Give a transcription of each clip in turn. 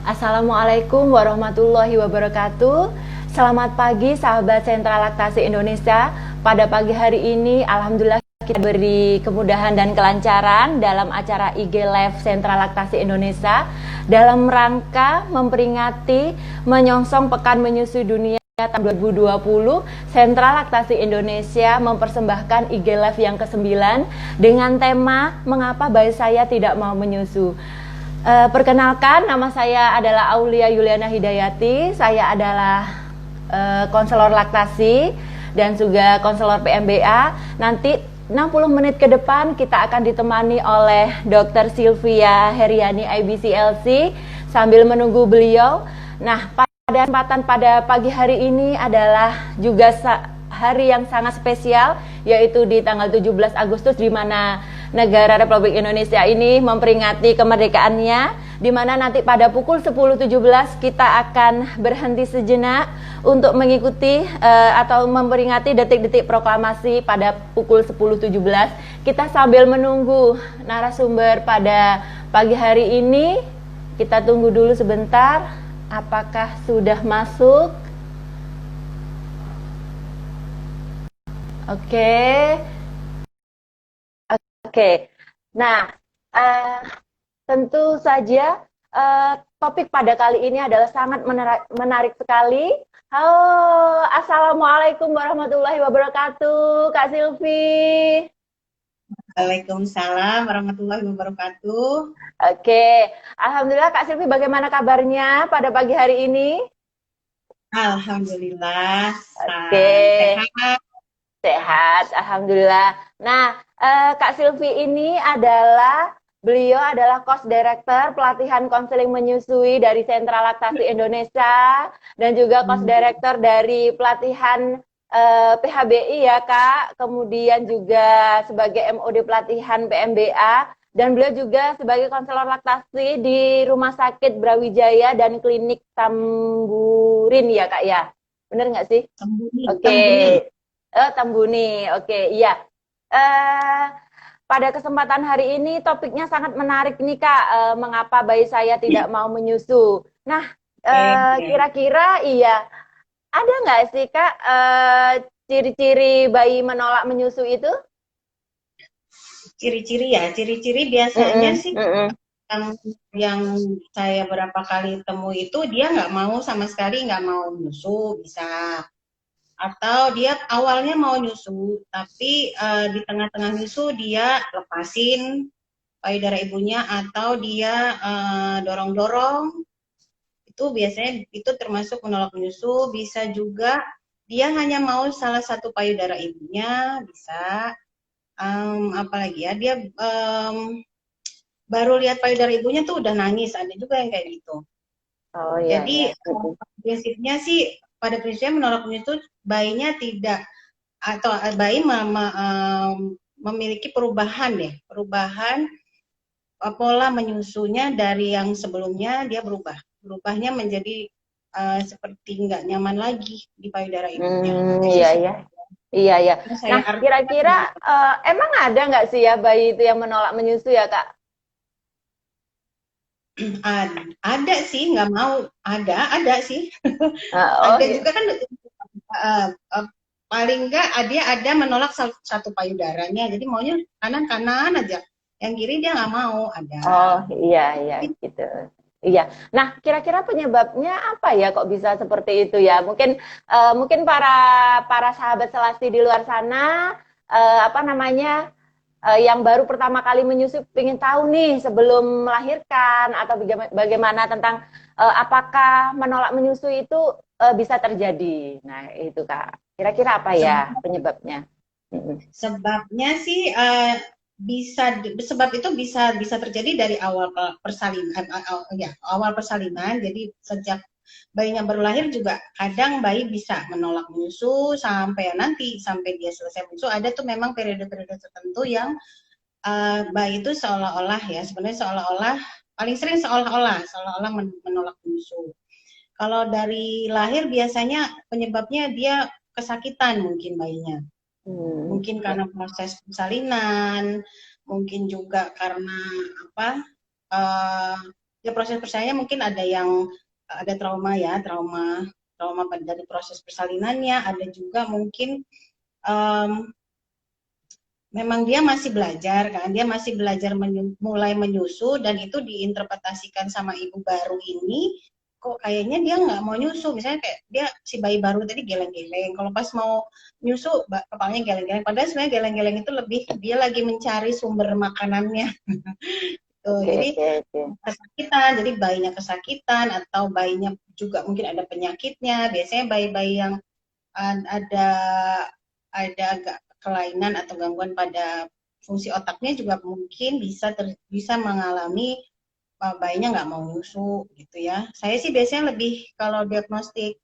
Assalamualaikum warahmatullahi wabarakatuh. Selamat pagi sahabat Sentra Laktasi Indonesia. Pada pagi hari ini alhamdulillah kita beri kemudahan dan kelancaran dalam acara IG Live Sentra Laktasi Indonesia dalam rangka memperingati menyongsong Pekan Menyusui Dunia tahun 2020. Sentra Laktasi Indonesia mempersembahkan IG Live yang ke-9 dengan tema Mengapa Bayi Saya Tidak Mau Menyusu. Perkenalkan, nama saya adalah Aulia Yuliana Hidayati. Saya adalah konselor laktasi dan juga konselor PMBA. Nanti 60 menit ke depan kita akan ditemani oleh Dr. Sylvia Heriani IBCLC sambil menunggu beliau. Nah, pada kesempatan pada pagi hari ini adalah juga hari yang sangat spesial, yaitu di tanggal 17 Agustus di mana negara Republik Indonesia ini memperingati kemerdekaannya, di mana nanti pada pukul 10.17 kita akan berhenti sejenak untuk mengikuti atau memperingati detik-detik proklamasi pada pukul 10.17. Kita sambil menunggu narasumber pada pagi hari ini, kita tunggu dulu sebentar apakah sudah masuk. Oke. Nah, tentu saja topik pada kali ini adalah sangat menarik sekali. Halo, assalamualaikum warahmatullahi wabarakatuh, Kak Silvi. Waalaikumsalam warahmatullahi wabarakatuh. Oke, alhamdulillah Kak Silvi, bagaimana kabarnya pada pagi hari ini? Alhamdulillah, Oke. sehat. Sehat, alhamdulillah. Nah, Kak Silvi ini beliau adalah Course Director pelatihan konseling menyusui dari Sentra Laktasi Indonesia dan juga Course Director dari pelatihan PHBI ya Kak. Kemudian juga sebagai MOD pelatihan PMBA dan beliau juga sebagai konselor laktasi di Rumah Sakit Brawijaya dan Klinik Tamburin ya Kak ya. Bener nggak sih? Oke. Tambuni, oke, iya. Pada kesempatan hari ini topiknya sangat menarik nih Kak, mengapa bayi saya tidak mau menyusu. Nah, kira-kira iya, ada nggak sih Kak ciri-ciri bayi menolak menyusu itu? Ciri-ciri biasanya sih yang saya berapa kali temui itu dia nggak mau sama sekali, nggak mau nyusu, bisa. Atau dia awalnya mau nyusu, tapi di tengah-tengah nyusu dia lepasin payudara ibunya atau dia dorong-dorong. Itu biasanya itu termasuk menolak menyusu. Bisa juga dia hanya mau salah satu payudara ibunya, bisa. Apalagi ya, dia baru lihat payudara ibunya tuh udah nangis, ada juga yang kayak gitu. Oh iya. Jadi prinsipnya sih pada prinsipnya menolak menyusu bayinya tidak atau bayi memiliki perubahan pola menyusunya dari yang sebelumnya dia berubahnya menjadi seperti nggak nyaman lagi di payudara ibunya. Iya. Nah, kira-kira emang ada nggak sih ya bayi itu yang menolak menyusu ya Kak? Ada sih, nggak mau, ada sih. Oh, Ada juga kan paling enggak dia ada menolak satu payudaranya, jadi maunya kanan aja, yang kiri dia nggak mau, ada. Oh iya gitu. Iya. Nah, kira-kira penyebabnya apa ya kok bisa seperti itu ya? Mungkin para sahabat Selasti di luar sana yang baru pertama kali menyusui pengen tahu nih sebelum melahirkan atau bagaimana tentang apakah menolak menyusui itu bisa terjadi. Nah, itu Kak. Kira-kira apa ya penyebabnya? Sebabnya sih sebab itu bisa terjadi dari awal persalinan, awal persalinan. Jadi sejak bayinya baru lahir juga kadang bayi bisa menolak menyusu sampai dia selesai menyusu. Ada tuh memang periode-periode tertentu yang bayi itu sebenarnya paling sering seolah-olah menolak menyusu. Kalau dari lahir biasanya penyebabnya dia kesakitan mungkin bayinya. Mungkin karena proses persalinan, mungkin juga karena ya proses persalinannya mungkin ada yang ada trauma ya, trauma dari proses persalinannya, ada juga mungkin um, memang dia masih belajar kan, dia masih belajar mulai menyusu, dan itu diinterpretasikan sama ibu baru ini, kok kayaknya dia nggak mau nyusu, misalnya kayak dia si bayi baru tadi geleng-geleng, kalau pas mau nyusu kepalanya geleng-geleng, padahal sebenarnya geleng-geleng itu lebih dia lagi mencari sumber makanannya. Tuh, Oke, jadi oke, oke. kesakitan, jadi bayinya kesakitan atau bayinya juga mungkin ada penyakitnya, biasanya bayi-bayi yang ada agak kelainan atau gangguan pada fungsi otaknya juga mungkin bisa mengalami bayinya nggak mau nyusu gitu ya. Saya sih biasanya lebih kalau diagnostik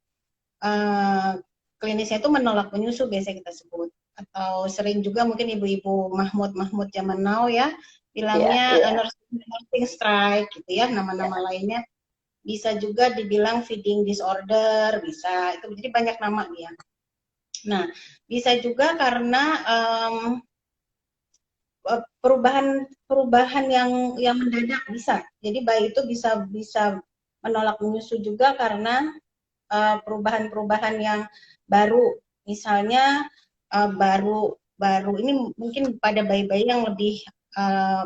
uh, klinisnya itu menolak menyusu biasanya kita sebut, atau sering juga mungkin ibu-ibu Mahmud zaman now ya Iya, bilangnya iya, nursing strike gitu ya, nama-nama iya. lainnya bisa juga dibilang feeding disorder, bisa itu, jadi banyak nama dia. Nah, bisa juga karena perubahan yang mendadak bisa. Jadi bayi itu bisa bisa menolak menyusu juga karena perubahan-perubahan yang baru. Misalnya baru ini mungkin pada bayi-bayi yang lebih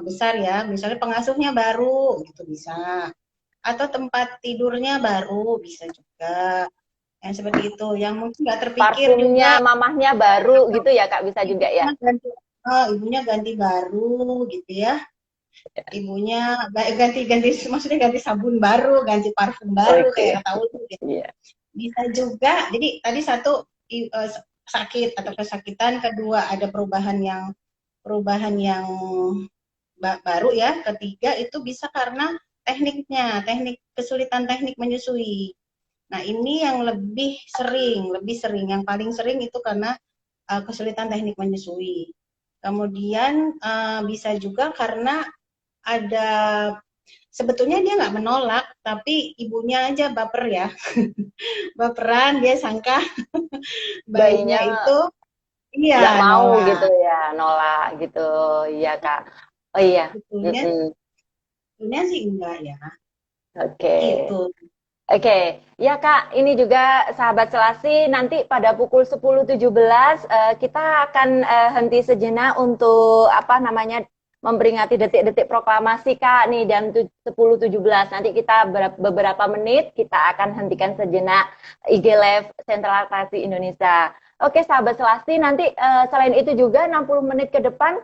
besar ya, misalnya pengasuhnya baru gitu bisa. Atau tempat tidurnya baru bisa juga. Yang seperti itu, yang mungkin nggak terpikir Parfumnya juga mamahnya baru gitu ya Kak, bisa juga ya. ibunya ganti ibunya ganti baru gitu ya, ibunya ganti ganti maksudnya ganti sabun baru, ganti parfum baru Oke, kayak tahu tuh gitu. iya. Bisa juga, jadi tadi satu sakit atau kesakitan, kedua ada perubahan yang baru ya, ketiga itu bisa karena teknik kesulitan teknik menyusui. Nah, ini yang lebih sering, yang paling sering itu karena kesulitan teknik menyusui. Kemudian bisa juga karena ada, sebetulnya dia nggak menolak, tapi ibunya aja baper ya, baperan, dia sangka bayinya Bayinya itu iya nggak mau gitu nolak. ya, nolak gitu. Iya Kak. Oh iya. Sebetulnya, Mm-mm. sebetulnya sih enggak ya, Oke. gitu. Oke, ya Kak, ini juga sahabat Selasi, nanti pada pukul 10.17 kita akan henti sejenak untuk apa namanya memperingati detik-detik proklamasi Kak nih jam 10.17. Nanti kita beberapa menit kita akan hentikan sejenak IG Live Sentral Laktasi Indonesia. Oke, sahabat Selasi, nanti selain itu juga 60 menit ke depan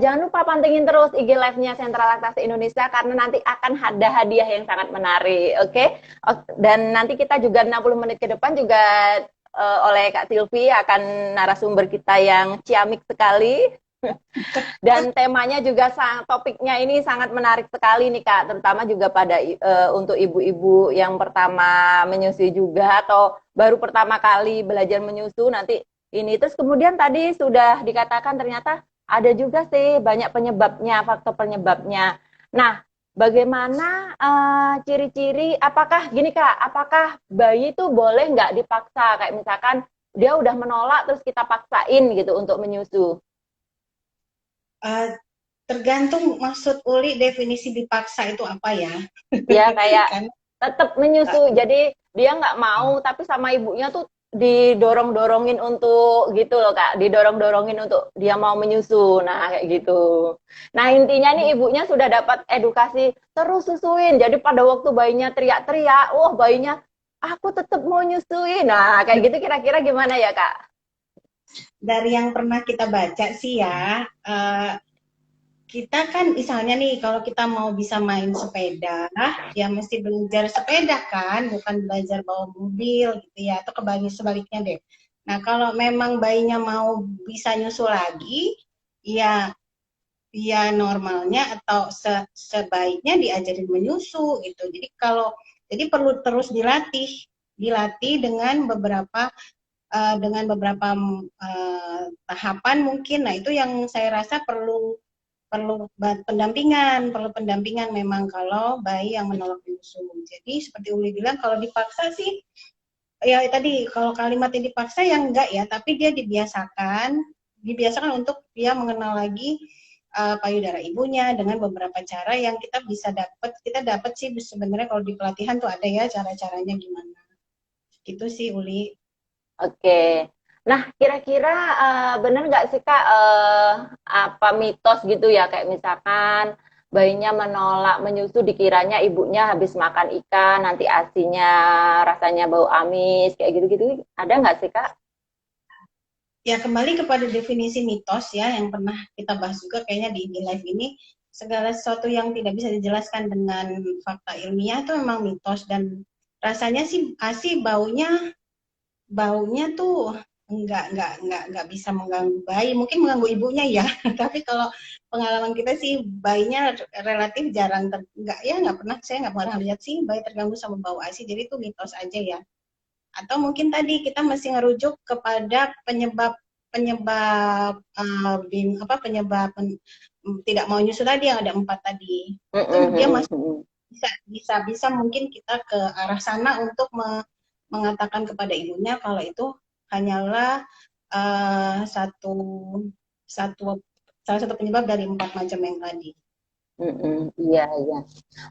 jangan lupa pantengin terus IG Live-nya Sentral Laktasi Indonesia karena nanti akan ada hadiah yang sangat menarik. Oke? Dan nanti kita juga 60 menit ke depan juga oleh Kak Silvi akan narasumber kita yang ciamik sekali dan temanya juga topiknya ini sangat menarik sekali nih Kak, terutama juga pada untuk ibu-ibu yang pertama menyusui juga atau baru pertama kali belajar menyusu nanti ini. Terus kemudian tadi sudah dikatakan ternyata ada juga sih banyak penyebabnya, faktor penyebabnya. Nah, bagaimana ciri-ciri, apakah gini Kak, apakah bayi itu boleh nggak dipaksa? Kayak misalkan dia udah menolak terus kita paksain gitu untuk menyusu. Uh, Tergantung maksud Uli definisi dipaksa itu apa ya. Ya kayak Kan tetap menyusu jadi dia nggak mau tapi sama ibunya tuh didorong-dorongin untuk gitu loh Kak, didorong-dorongin untuk dia mau menyusu, nah kayak gitu. Nah intinya nih ibunya sudah dapat edukasi terus susuin, jadi pada waktu bayinya teriak-teriak, wah bayinya aku tetap mau nyusuin, nah kayak gitu kira-kira gimana ya Kak? dari yang pernah kita baca sih ya, kita kan misalnya nih kalau kita mau bisa main sepeda, ya mesti belajar sepeda kan, bukan belajar bawa mobil gitu ya, atau sebaliknya deh. Nah, kalau memang bayinya mau bisa nyusu lagi, ya ya normalnya atau sebaiknya diajarin menyusu gitu. Jadi perlu terus dilatih dengan beberapa tahapan mungkin. Nah, itu yang saya rasa perlu perlu perlu pendampingan memang kalau bayi yang menolak menyusu. Jadi seperti Uli bilang, kalau dipaksa sih ya tadi, kalau kalimatnya dipaksa ya enggak ya, tapi dia dibiasakan untuk dia mengenal lagi payudara ibunya dengan beberapa cara yang kita dapat sih sebenarnya kalau di pelatihan tuh ada ya cara-caranya gimana. Gitu sih Uli. Oke. Nah, kira-kira bener nggak sih Kak, apa mitos gitu ya, kayak misalkan bayinya menolak menyusu dikiranya ibunya habis makan ikan, nanti asinya rasanya bau amis, kayak gitu-gitu. Ada nggak sih Kak? Ya kembali kepada definisi mitos ya yang pernah kita bahas juga kayaknya di live ini, segala sesuatu yang tidak bisa dijelaskan dengan fakta ilmiah itu memang mitos, dan rasanya sih ASI baunya tuh nggak bisa mengganggu bayi, mungkin mengganggu ibunya ya tapi kalau pengalaman kita sih bayinya relatif jarang nggak pernah, saya nggak pernah lihat sih bayi terganggu sama bau ASI, jadi itu mitos aja ya. Atau mungkin tadi kita masih ngerujuk kepada penyebab penyebab penyebab tidak mau nyusu tadi yang ada 4 tadi. Itu dia masih bisa mungkin kita ke arah sana untuk mengatakan kepada ibunya kalau itu hanyalah satu satu salah satu penyebab dari 4 macam yang tadi. Iya, iya.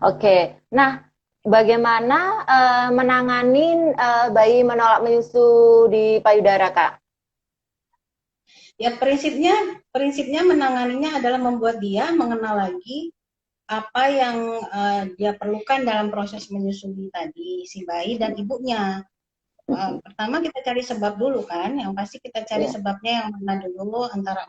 Oke. Nah, bagaimana menanganin bayi menolak menyusu di payudara, Kak? Ya prinsipnya menanganinya adalah membuat dia mengenal lagi apa yang dia perlukan dalam proses menyusui tadi si bayi dan ibunya. Pertama kita cari sebab dulu kan, yang pasti kita cari Iya. sebabnya yang mana dulu antara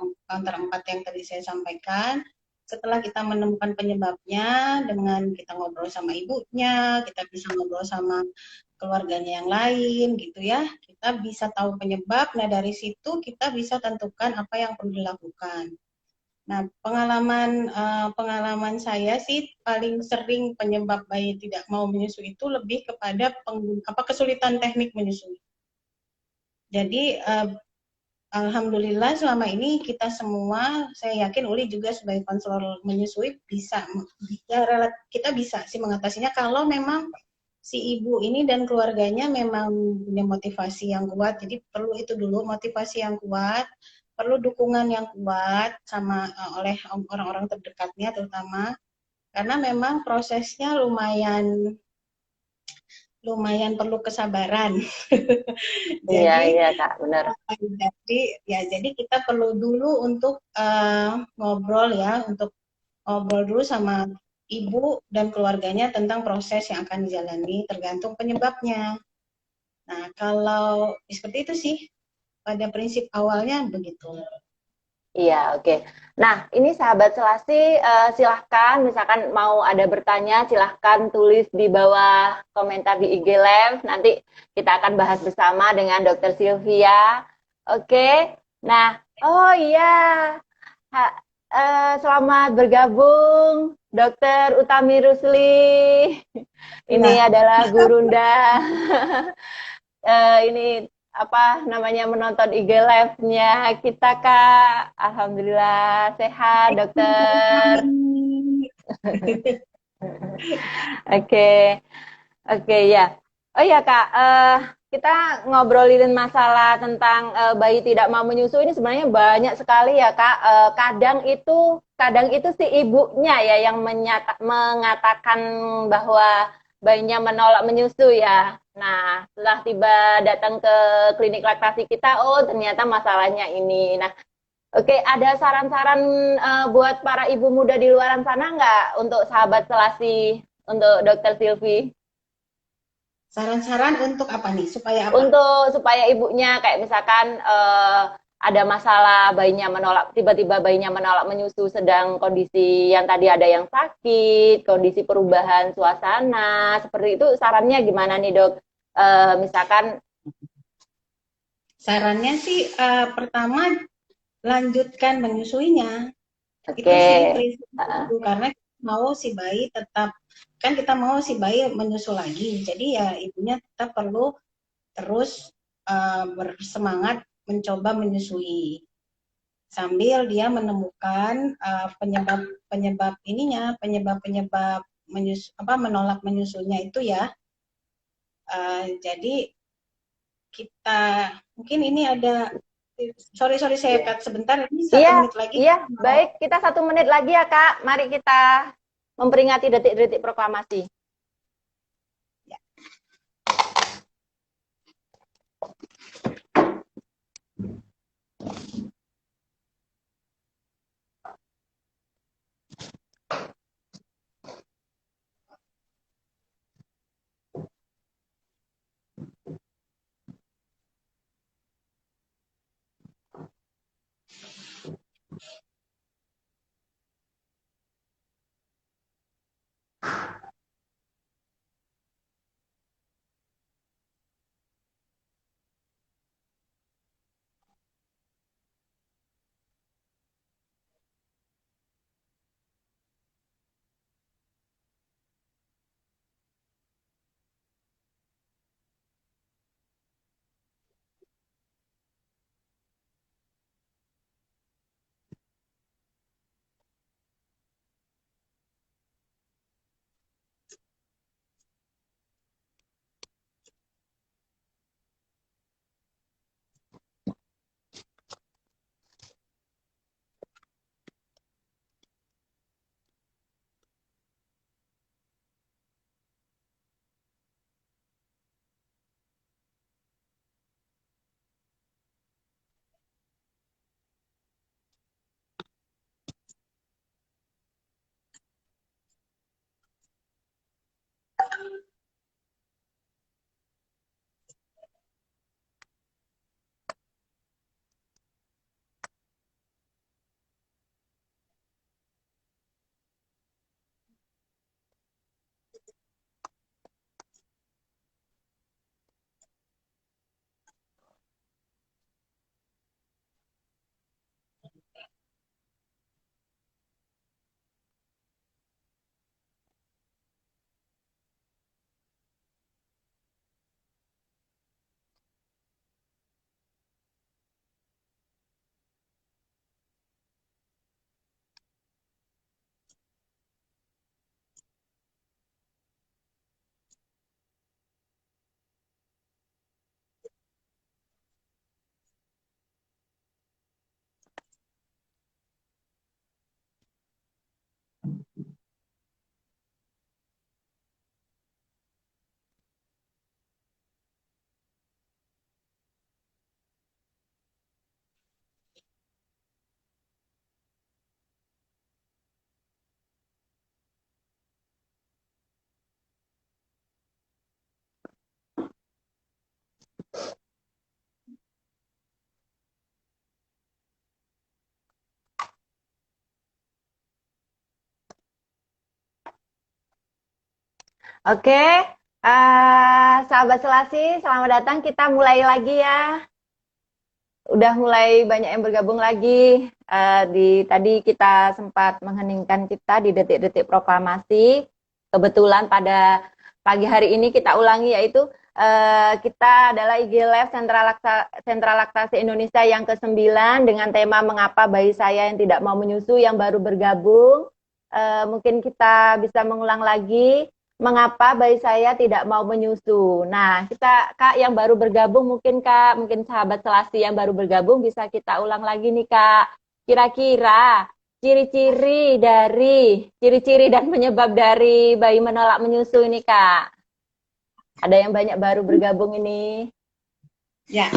4 yang tadi saya sampaikan. Setelah kita menemukan penyebabnya, dengan kita ngobrol sama ibunya, kita bisa ngobrol sama keluarganya yang lain gitu ya, kita bisa tahu penyebab. Nah dari situ kita bisa tentukan apa yang perlu dilakukan. Nah, pengalaman saya sih paling sering penyebab bayi tidak mau menyusui itu lebih kepada kesulitan teknik menyusui. Jadi alhamdulillah selama ini kita semua, saya yakin Uli juga sebagai konselor menyusui kita bisa sih mengatasinya kalau memang si ibu ini dan keluarganya memang punya motivasi yang kuat. Jadi perlu itu dulu, motivasi yang kuat, perlu dukungan yang kuat sama oleh orang-orang terdekatnya terutama, karena memang prosesnya lumayan perlu kesabaran. Iya, Jadi iya, Kak, benar. jadi kita perlu dulu untuk ngobrol dulu sama ibu dan keluarganya tentang proses yang akan dijalani tergantung penyebabnya. Nah, kalau seperti itu sih pada prinsip awalnya begitu. Iya, oke. Nah, ini sahabat Selasi, silahkan, misalkan mau ada bertanya, silahkan tulis di bawah komentar di IG Live. Nanti kita akan bahas bersama dengan Dokter Sylvia. Oke. Nah, oh iya, selamat bergabung, Dokter Utami Rusli. Ini Nah, adalah Gurunda. Ini apa namanya menonton IG live-nya kita Kak. Alhamdulillah sehat dokter. Oke, oke ya. Oh ya Kak, kita ngobrolin masalah tentang bayi tidak mau menyusui ini sebenarnya banyak sekali ya Kak. Kadang itu si ibunya ya yang mengatakan bahwa bayinya menolak menyusu ya. Nah, setelah tiba datang ke klinik laktasi kita, oh ternyata masalahnya ini. Nah, oke, ada saran-saran buat para ibu muda di luar sana nggak untuk sahabat Selasi, untuk Dokter Silvi? saran-saran untuk apa nih? Supaya apa? Untuk supaya ibunya kayak misalkan ada masalah bayinya menolak, tiba-tiba bayinya menolak menyusu sedang kondisi yang tadi ada yang sakit, kondisi perubahan suasana, seperti itu sarannya gimana nih dok? Misalkan, Sarannya sih pertama lanjutkan menyusuinya. Itu oke, sih prinsipnya itu, karena kita mau si bayi menyusu lagi. Jadi ya ibunya tetap perlu terus bersemangat mencoba menyusui sambil dia menemukan penyebab menolak menyusunya itu ya. Jadi kita mungkin ini ada Sorry, saya Iya. cut sebentar. Ini Iya, 1 menit lagi. iya, baik. Kita 1 menit lagi ya, Kak. Mari kita memperingati detik-detik proklamasi. Oke, sahabat Selasi, selamat datang. Kita mulai lagi ya. Udah mulai banyak yang bergabung lagi. Tadi kita sempat mengheningkan kita di detik-detik proklamasi. Kebetulan pada pagi hari ini kita ulangi, yaitu kita adalah IG Live Sentra Laktasi Indonesia yang ke-9 dengan tema mengapa bayi saya yang tidak mau menyusu yang baru bergabung. Mungkin kita bisa mengulang lagi. Mengapa bayi saya tidak mau menyusu? Nah, kita Kak yang baru bergabung, mungkin sahabat Selasi yang baru bergabung bisa kita ulang lagi nih Kak. Kira-kira ciri-ciri dan penyebab dari bayi menolak menyusu ini Kak. Ada yang banyak baru bergabung ini. Ya,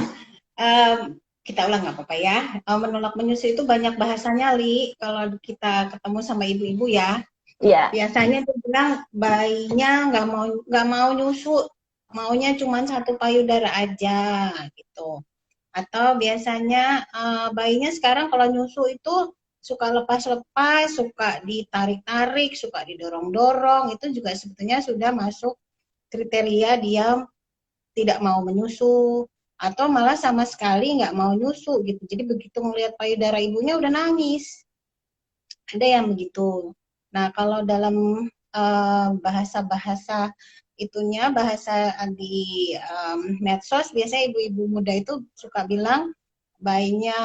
kita ulang nggak apa-apa ya. Menolak menyusui itu banyak bahasanya, Li. Kalau kita ketemu sama ibu-ibu ya, Iya. biasanya dia bilang bayinya nggak mau nyusu, maunya cuma 1 payudara aja gitu. Atau biasanya bayinya sekarang kalau nyusu itu suka lepas-lepas, suka ditarik-tarik, suka didorong-dorong, itu juga sebetulnya sudah masuk kriteria dia tidak mau menyusu atau malah sama sekali nggak mau nyusu gitu. Jadi begitu melihat payudara ibunya udah nangis. Ada yang begitu. Nah, kalau dalam bahasa-bahasa itunya, bahasa di medsos, biasanya ibu-ibu muda itu suka bilang bayinya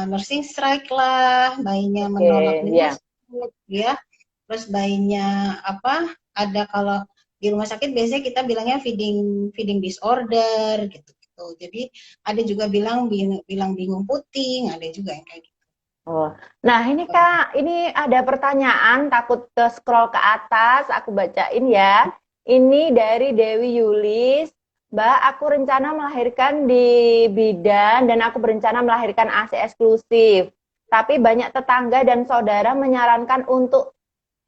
nursing strike lah, bayinya menolak menyusu, ya. Terus bayinya apa? Ada kalau di rumah sakit biasanya kita bilangnya feeding disorder gitu. gitu. Jadi ada juga bilang bingung puting, ada juga yang kayak gitu. Oh, nah ini Kak, ini ada pertanyaan, takut ke scroll ke atas, aku bacain ya. Ini dari Dewi Yulis. Mbak, aku rencana melahirkan di bidan dan aku berencana melahirkan ASI eksklusif. Tapi banyak tetangga dan saudara menyarankan untuk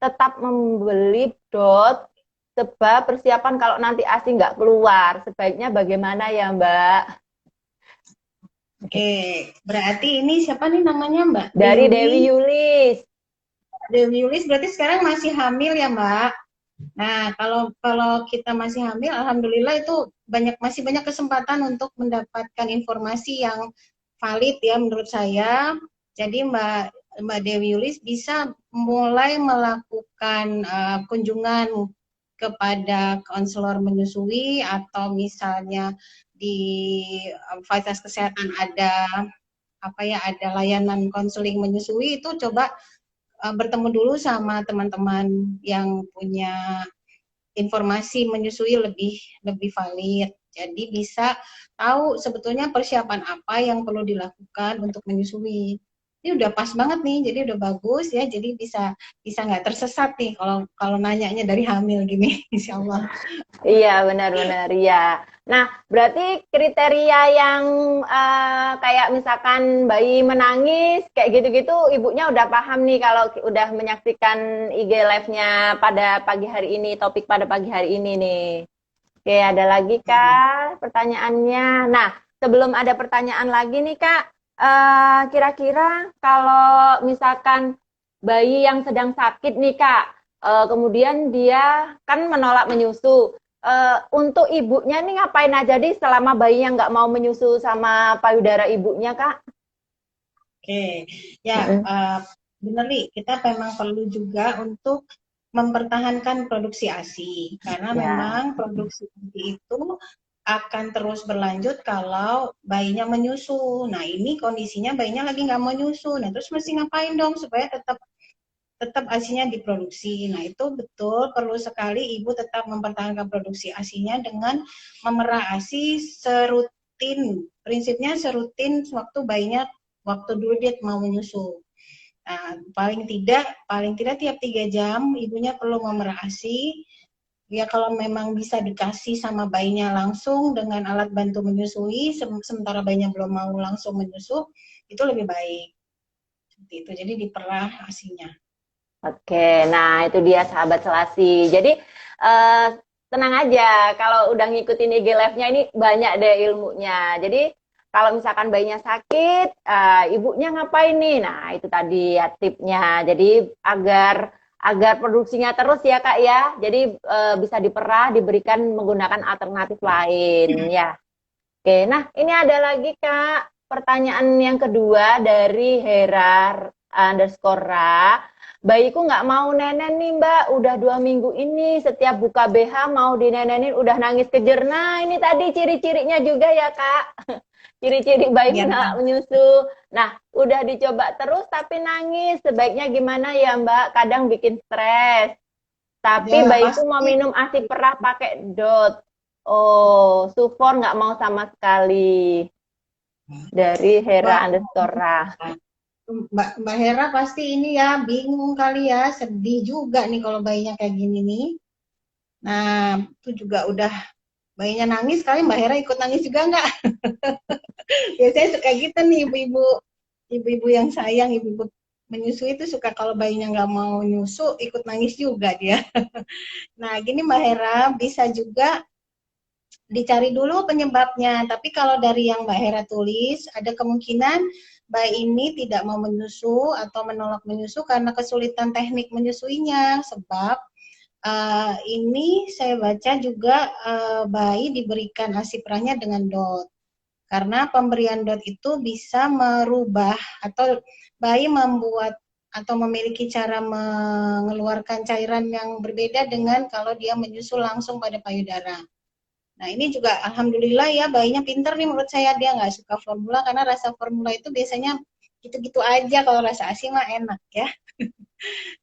tetap membeli dot sebab persiapan kalau nanti ASI nggak keluar. Sebaiknya bagaimana ya Mbak? Oke, berarti ini siapa nih namanya Mbak? Dari Dewi Yulis. Dewi Yulis berarti sekarang masih hamil ya Mbak? Nah, kalau kita masih hamil, alhamdulillah itu masih banyak kesempatan untuk mendapatkan informasi yang valid ya menurut saya. Jadi Mbak Dewi Yulis bisa mulai melakukan kunjungan kepada konselor menyusui atau misalnya di fasilitas kesehatan ada layanan konseling menyusui, itu coba bertemu dulu sama teman-teman yang punya informasi menyusui lebih valid. Jadi bisa tahu sebetulnya persiapan apa yang perlu dilakukan untuk menyusui. Ini udah pas banget nih, jadi udah bagus ya. Jadi bisa nggak tersesat nih kalau nanyanya dari hamil gini, insya Allah. Iya, benar-benar ya. Nah, berarti kriteria yang kayak misalkan bayi menangis, kayak gitu-gitu, ibunya udah paham nih kalau udah menyaksikan IG live-nya pada pagi hari ini, topik pada pagi hari ini nih. Oke, ada lagi Kak pertanyaannya. Nah, sebelum ada pertanyaan lagi nih Kak, kira-kira kalau misalkan bayi yang sedang sakit nih Kak, kemudian dia kan menolak menyusu, untuk ibunya nih ngapain aja di selama bayi yang nggak mau menyusu sama payudara ibunya Kak? Oke, ya benar nih, kita memang perlu juga untuk mempertahankan produksi ASI karena Ya. memang produksi ASI itu akan terus berlanjut kalau bayinya menyusu. Nah ini kondisinya bayinya lagi nggak mau nyusu. Nah terus mesti ngapain dong supaya tetap tetap ASINya diproduksi. Nah, itu betul perlu sekali ibu tetap mempertahankan produksi ASINya dengan memerah ASI serutin. Prinsipnya serutin waktu dulu dia mau menyusu. Nah, paling tidak tiap 3 jam ibunya perlu memerah ASI. Ya kalau memang bisa dikasih sama bayinya langsung dengan alat bantu menyusui, sementara bayinya belum mau langsung menyusu, itu lebih baik. Seperti itu. Jadi diperah ASINya. Oke, nah itu dia sahabat Selasi. Jadi eh, tenang aja, kalau udah ngikutin IG Live-nya ini banyak deh ilmunya. Jadi kalau misalkan bayinya sakit, ibunya ngapain nih? Nah itu tadi ya tipnya. Jadi agar agar produksinya terus ya Kak ya. Jadi bisa diperah, diberikan menggunakan alternatif lain ya. Oke, nah ini ada lagi Kak. Pertanyaan yang kedua dari Hera underscore Ra. Bayiku nggak mau nenen nih Mbak, udah 2 minggu ini setiap buka BH mau dinenenin udah nangis kejer. Nah ini tadi ciri-cirinya juga ya Kak. Ciri-ciri bayi Ya, menolak menyusu. Nah udah dicoba terus tapi nangis. Sebaiknya gimana ya Mbak? Kadang bikin stres. Tapi ya bayiku mau pasti. minum ASI perah pakai dot. Oh, Sufor nggak mau sama sekali. Dari Hera Wah, underscore Ra. Mbak Hera pasti ini ya bingung kali ya, sedih juga nih kalau bayinya kayak gini nih. Nah, itu juga udah bayinya nangis kali Mbak Hera ikut nangis juga nggak? Biasanya suka gitu nih ibu-ibu yang sayang, ibu-ibu menyusui itu suka kalau bayinya nggak mau nyusu ikut nangis juga dia. Nah, gini Mbak Hera bisa juga dicari dulu penyebabnya. Tapi kalau dari yang Mbak Hera tulis, ada kemungkinan bayi ini tidak mau menyusu atau menolak menyusu karena kesulitan teknik menyusuinya. Sebab ini saya baca juga bayi diberikan ASI perahnya dengan DOT. Karena pemberian DOT itu bisa merubah atau bayi membuat atau memiliki cara mengeluarkan cairan yang berbeda dengan kalau dia menyusu langsung pada payudara. Nah ini juga alhamdulillah ya bayinya pinter nih menurut saya, dia nggak suka formula karena rasa formula itu biasanya gitu-gitu aja, kalau rasa ASI mah enak ya.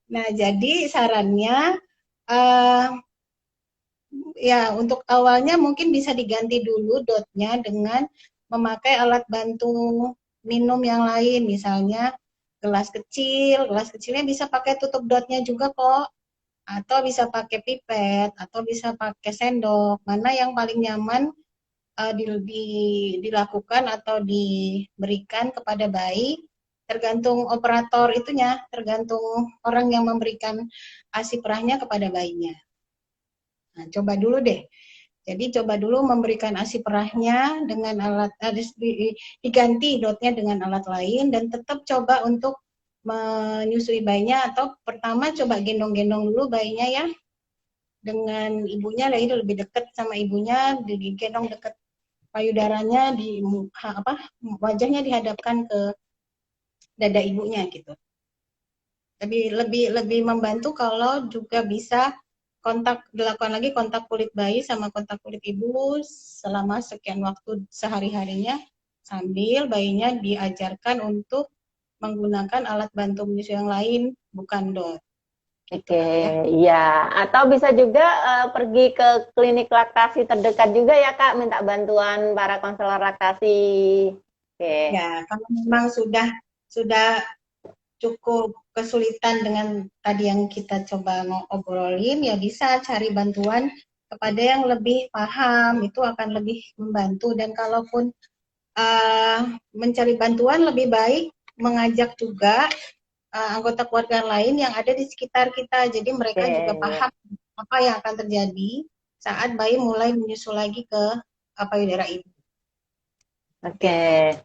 Nah jadi sarannya ya untuk awalnya mungkin bisa diganti dulu dotnya dengan memakai alat bantu minum yang lain, misalnya gelas kecilnya bisa pakai tutup dotnya juga kok, atau bisa pakai pipet, atau bisa pakai sendok, mana yang paling nyaman dilakukan atau diberikan kepada bayi, tergantung operator itunya, tergantung orang yang memberikan ASI perahnya kepada bayinya. Nah, coba dulu deh. Jadi coba dulu memberikan ASI perahnya dengan alat diganti dotnya dengan alat lain dan tetap coba untuk menyusui bayinya atau pertama coba gendong-gendong dulu bayinya ya dengan ibunya, itu lebih dekat sama ibunya, digendong dekat payudaranya di apa wajahnya dihadapkan ke dada ibunya gitu. Lebih membantu kalau juga bisa dilakukan lagi kontak kulit bayi sama kontak kulit ibu selama sekian waktu sehari-harinya sambil bayinya diajarkan untuk menggunakan alat bantu menyusui yang lain bukan dot. Gitu, Oke, ya. iya. Atau bisa juga pergi ke klinik laktasi terdekat juga ya Kak, minta bantuan para konselor laktasi. Oke. Ya, kalau memang sudah cukup kesulitan dengan tadi yang kita coba mau obrolin, ya bisa cari bantuan kepada yang lebih paham, itu akan lebih membantu. Dan kalaupun mencari bantuan, lebih baik mengajak juga anggota keluarga lain yang ada di sekitar kita. Jadi mereka juga Oke. paham apa yang akan terjadi saat bayi mulai menyusu lagi ke payudara ibu. Oke.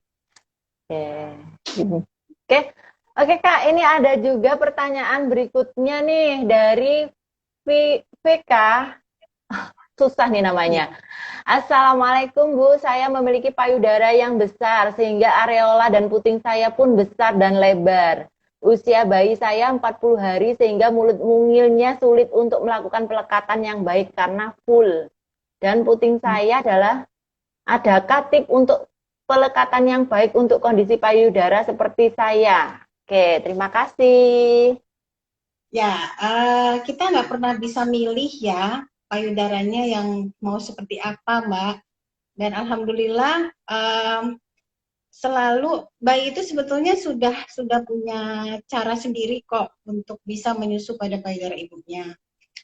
Oke. Oke. Oke Kak, ini ada juga pertanyaan berikutnya nih dari VK. Susah nih namanya. Assalamualaikum Bu, saya memiliki payudara yang besar sehingga areola dan puting saya pun besar dan lebar. Usia bayi saya 40 hari sehingga mulut mungilnya sulit untuk melakukan pelekatan yang baik karena full. Dan puting saya adalah adakah tip untuk pelekatan yang baik untuk kondisi payudara seperti saya? Oke, terima kasih. Ya, kita nggak pernah bisa milih ya payudaranya yang mau seperti apa, Mbak. Dan alhamdulillah selalu bayi itu sebetulnya sudah punya cara sendiri kok untuk bisa menyusu pada payudara ibunya.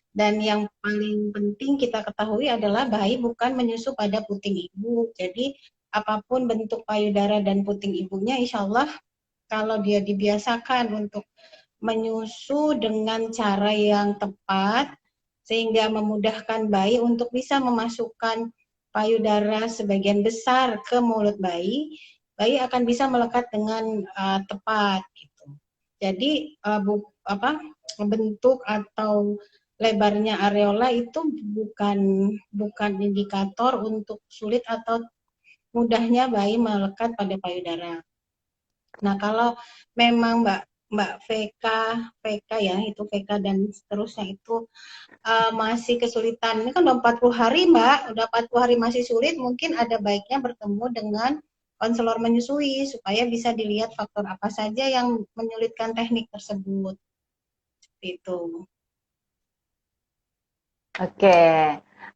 Dan yang paling penting kita ketahui adalah bayi bukan menyusu pada puting ibu. Jadi apapun bentuk payudara dan puting ibunya, insya Allah kalau dia dibiasakan untuk menyusu dengan cara yang tepat sehingga memudahkan bayi untuk bisa memasukkan payudara sebagian besar ke mulut bayi, bayi akan bisa melekat dengan tepat gitu. Jadi bentuk atau lebarnya areola itu bukan indikator untuk sulit atau mudahnya bayi melekat pada payudara. Nah, kalau memang Mbak VK ya, itu VK dan seterusnya itu masih kesulitan. Ini kan udah 40 hari, Mbak. Udah 40 hari masih sulit, mungkin ada baiknya bertemu dengan konselor menyusui supaya bisa dilihat faktor apa saja yang menyulitkan teknik tersebut. Seperti itu. Oke,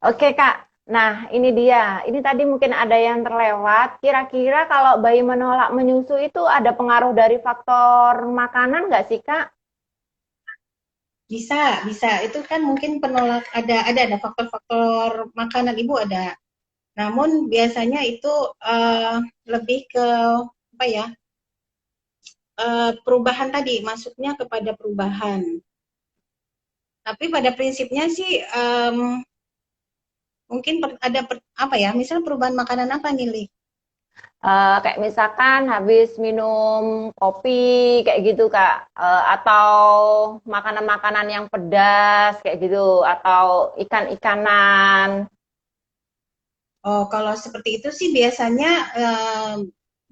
oke Kak. Nah, ini dia. Ini tadi mungkin ada yang terlewat. Kira-kira kalau bayi menolak menyusu itu ada pengaruh dari faktor makanan nggak sih Kak? Bisa. Itu kan mungkin penolak ada faktor-faktor makanan ibu ada. Namun biasanya itu lebih ke apa ya? Perubahan tadi, masuknya kepada perubahan. Tapi pada prinsipnya sih mungkin ada apa ya? Misal perubahan makanan apa nih, Li? Kayak misalkan habis minum kopi kayak gitu Kak, atau makanan-makanan yang pedas kayak gitu, atau ikan-ikanan. Oh, kalau seperti itu sih biasanya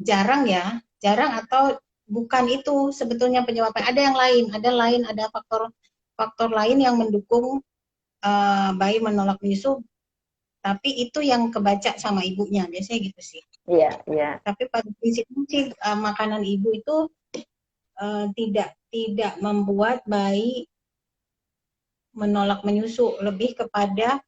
jarang ya, jarang atau bukan itu sebetulnya penyebabnya. Ada faktor lain yang mendukung bayi menolak menyusu, tapi itu yang kebaca sama ibunya, biasanya gitu sih. Iya, iya. Tapi pada prinsipnya sih makanan ibu itu tidak membuat bayi menolak menyusu, lebih kepada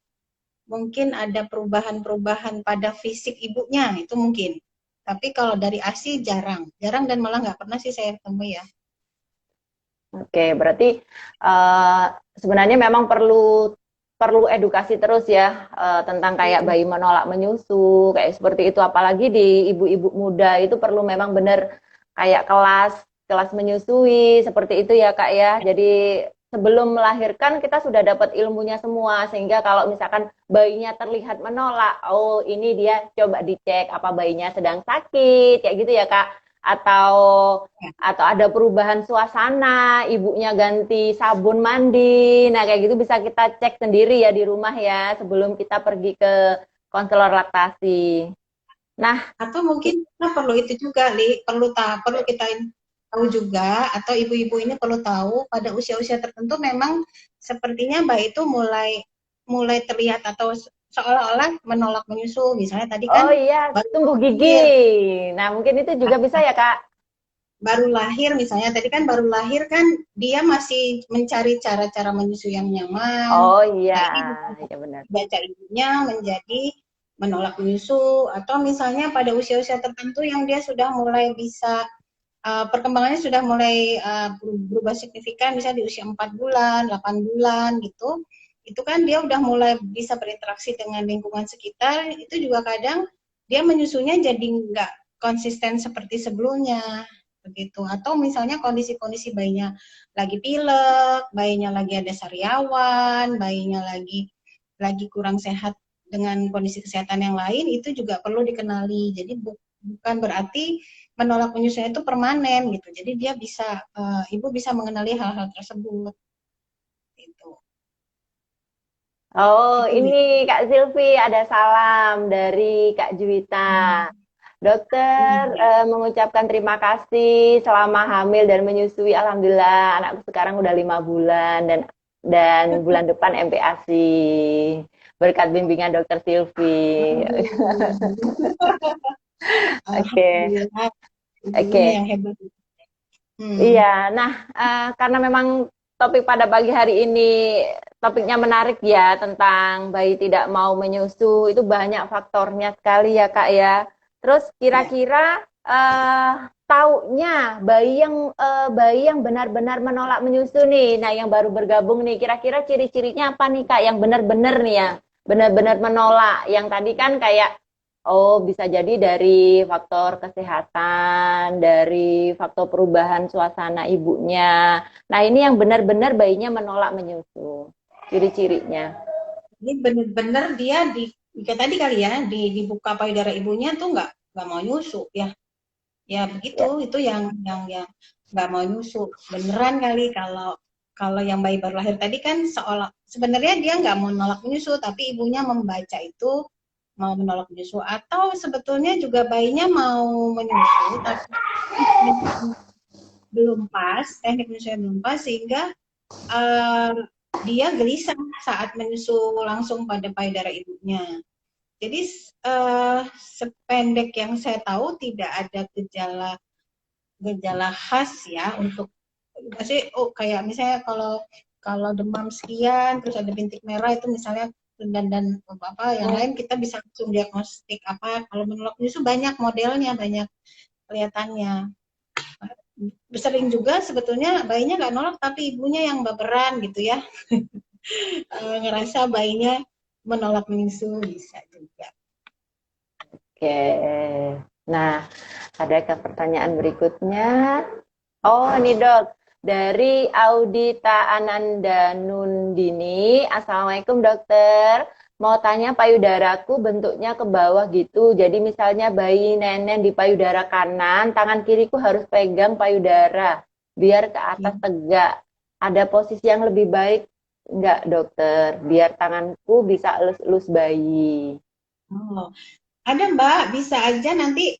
mungkin ada perubahan-perubahan pada fisik ibunya, itu mungkin. Tapi kalau dari ASI jarang, jarang dan malah nggak pernah sih saya temui ya. Oke, berarti eh, sebenarnya memang perlu perlu edukasi terus ya tentang kayak Iya, bayi menolak menyusu kayak seperti itu. Apalagi di ibu-ibu muda itu perlu memang benar kayak kelas kelas menyusui seperti itu ya Kak ya. Jadi sebelum melahirkan kita sudah dapat ilmunya semua sehingga kalau misalkan bayinya terlihat menolak, oh ini dia coba dicek apa bayinya sedang sakit kayak gitu ya Kak. Atau ya. ada perubahan suasana, ibunya ganti sabun mandi. Nah, kayak gitu bisa kita cek sendiri ya di rumah ya sebelum kita pergi ke konselor laktasi. Nah, Atau mungkin kita perlu itu juga, Li, perlu kita tahu juga, atau ibu-ibu ini perlu tahu pada usia-usia tertentu memang sepertinya bayi itu mulai mulai terlihat atau seolah-olah menolak menyusu. Misalnya tadi oh kan iya, baru tumbuh gigi. lahir, Nah, mungkin itu juga bisa ya, Kak. baru lahir misalnya tadi kan baru lahir kan dia masih mencari cara-cara menyusu yang nyaman. Oh iya, Nah, ini bisa ya benar. baca ibunya menjadi menolak menyusu atau misalnya pada usia-usia tertentu yang dia sudah mulai bisa perkembangannya sudah mulai berubah signifikan misalnya di usia 4 bulan, 8 bulan gitu. Itu kan dia udah mulai bisa berinteraksi dengan lingkungan sekitar, itu juga kadang dia menyusunya jadi nggak konsisten seperti sebelumnya begitu. Atau misalnya kondisi-kondisi bayinya lagi pilek, bayinya lagi ada sariawan, bayinya lagi kurang sehat dengan kondisi kesehatan yang lain itu juga perlu dikenali. Jadi bukan berarti menolak menyusunya itu permanen gitu. Jadi dia bisa ibu bisa mengenali hal-hal tersebut gitu. Oh, Itu ini nih. Kak Silvi ada salam dari Kak Juwita. Dokter mengucapkan terima kasih selama hamil dan menyusui. Alhamdulillah, anakku sekarang udah 5 bulan dan bulan depan MPASI. Berkat bimbingan Dokter Silvi. Oke, Alhamdulillah ibunya oke. yang hebat. Iya, Hmm. nah karena memang topik pada pagi hari ini topiknya menarik ya tentang bayi tidak mau menyusu itu banyak faktornya sekali ya Kak ya. Terus Ya. kira-kira taunya bayi yang benar-benar menolak menyusu nih, nah yang baru bergabung nih, kira-kira ciri-cirinya apa nih Kak yang benar-benar nih ya, benar-benar menolak. Yang tadi kan kayak oh, bisa jadi dari faktor kesehatan, dari faktor perubahan suasana ibunya. Nah, ini yang benar-benar bayinya menolak menyusu. Ciri-cirinya. Ini benar-benar dia kayak tadi kali ya dibuka payudara ibunya tuh nggak mau nyusu ya. Ya begitu, Ya. itu yang nggak mau nyusu. Beneran kali kalau kalau yang bayi baru lahir tadi kan seolah sebenarnya dia nggak mau nolak menyusu, tapi ibunya membaca itu mau menolak menyusu atau sebetulnya juga bayinya mau menyusu tapi belum pas, teknik menyusunya belum pas sehingga uh, dia gelisah saat menyusu langsung pada payudara ibunya. Jadi sependek yang saya tahu tidak ada gejala gejala khas ya untuk masih oh kayak misalnya kalau kalau demam sekian terus ada bintik merah itu misalnya dan apa yang lain kita bisa langsung diagnostik apa kalau menolak menyusu banyak modelnya banyak kelihatannya sering juga sebetulnya bayinya nggak nolak tapi ibunya yang baperan gitu ya ngerasa bayinya menolak menyusu bisa juga. Oke. Nah, ada ke pertanyaan berikutnya. Oh, ini dok. Dari Audita Ananda Nundini. Assalamualaikum dokter. Mau tanya payudaraku bentuknya ke bawah gitu. Jadi misalnya bayi nenek di payudara kanan, tangan kiriku harus pegang payudara. Biar ke atas tegak. Ada posisi yang lebih baik enggak dokter? Biar tanganku bisa elus-elus bayi. Oh, ada Mbak, bisa aja nanti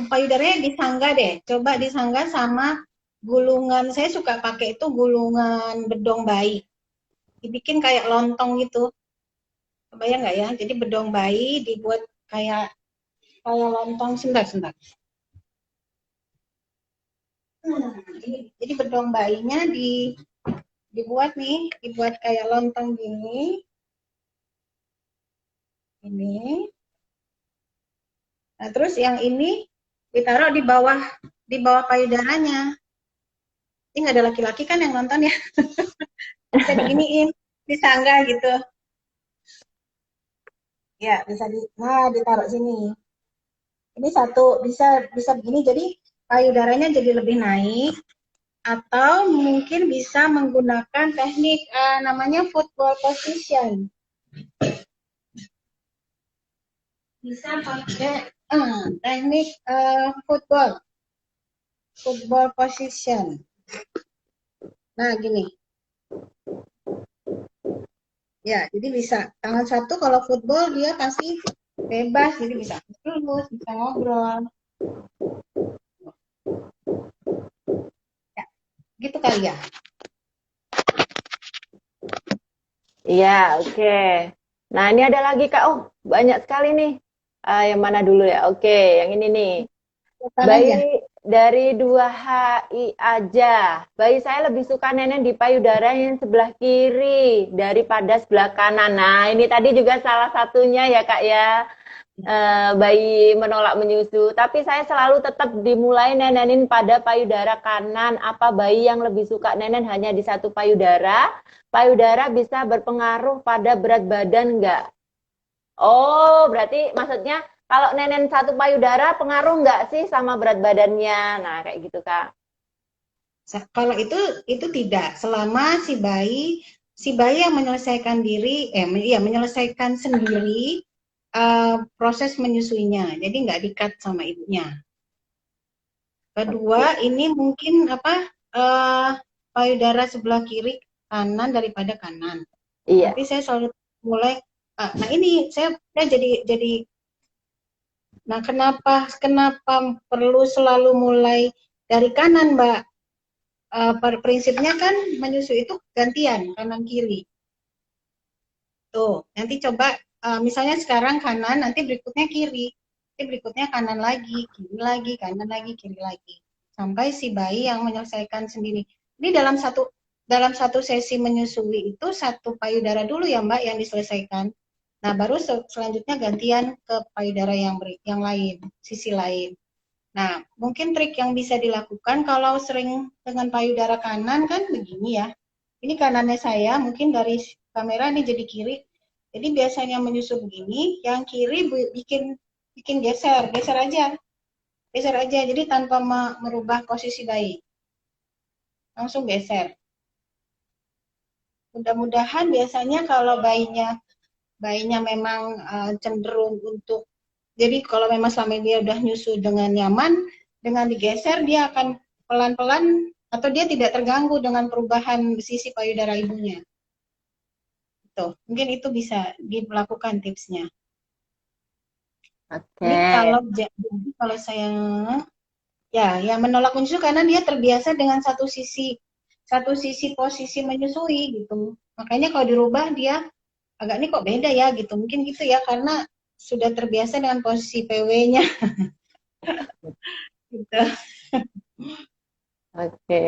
payudaranya disangga deh. Coba disangga sama gulungan. Saya suka pakai itu gulungan bedong bayi. Dibikin kayak lontong gitu. Kebayang nggak ya? Jadi bedong bayi dibuat kayak kayak lontong. Sebentar, sebentar. Jadi bedong bayinya dibuat nih, dibuat kayak lontong gini. Ini. Nah, terus yang ini ditaruh di bawah payudaranya. Ini nggak ada laki-laki kan yang nonton ya? Bisa diginiin, disangga gitu. Ya, nah ditaruh sini. Ini satu bisa bisa begini, jadi payudaranya jadi lebih naik, atau mungkin bisa menggunakan teknik namanya football position. Bisa pakai teknik football position. Nah, gini. Ya, jadi bisa. Tangan satu kalau football dia pasti bebas, jadi bisa lurus, bisa ngobrol. Ya, gitu kali ya. Iya, oke. Nah, ini ada lagi Kak. Oh, banyak sekali nih. Yang mana dulu ya? Oke, yang ini nih. Bukan aja. Bayi dari 2HI aja. Bayi saya lebih suka nenek di payudara yang sebelah kiri daripada sebelah kanan. Nah, ini tadi juga salah satunya ya Kak ya. Bayi menolak menyusu. Tapi saya selalu tetap dimulai nenenin pada payudara kanan. Apa bayi yang lebih suka nenen hanya di satu payudara? Payudara bisa berpengaruh pada berat badan nggak? Oh, berarti maksudnya kalau nenen satu payudara pengaruh nggak sih sama berat badannya? Nah, kayak gitu, Kak. Kalau itu tidak, selama si bayi yang menyelesaikan diri, ya menyelesaikan sendiri proses menyusuinya, jadi nggak di-cut sama ibunya. Kedua, ini mungkin payudara sebelah kiri kanan daripada kanan. Iya. Tapi saya selalu mulai, nah ini saya jadi, nah kenapa perlu selalu mulai dari kanan, Mbak? Prinsipnya kan menyusui itu gantian kanan kiri. Tuh, nanti coba misalnya sekarang kanan, nanti berikutnya kiri. Nanti berikutnya kanan lagi, kiri lagi, kanan lagi, kiri lagi. Sampai si bayi yang menyelesaikan sendiri. Ini dalam satu sesi menyusui itu satu payudara dulu ya Mbak yang diselesaikan. Nah, baru selanjutnya gantian ke payudara yang lain, sisi lain. Nah, mungkin trik yang bisa dilakukan kalau sering dengan payudara kanan kan begini ya. Ini kanannya saya, mungkin dari kamera ini jadi kiri. Jadi biasanya menyusu begini, yang kiri bikin geser, geser aja. Geser aja, jadi tanpa merubah posisi bayi. Langsung geser. Mudah-mudahan biasanya kalau bayinya memang cenderung untuk, jadi kalau memang selama ini dia udah nyusu dengan nyaman, dengan digeser dia akan pelan-pelan atau dia tidak terganggu dengan perubahan sisi payudara ibunya. Tuh, mungkin itu bisa dilakukan tipsnya. Oke. Ini kalau saya ya yang menolak menyusui karena dia terbiasa dengan satu sisi posisi menyusui gitu. Makanya kalau dirubah dia agak ini kok beda ya gitu. Mungkin gitu ya karena sudah terbiasa dengan posisi PW-nya gitu. Oke.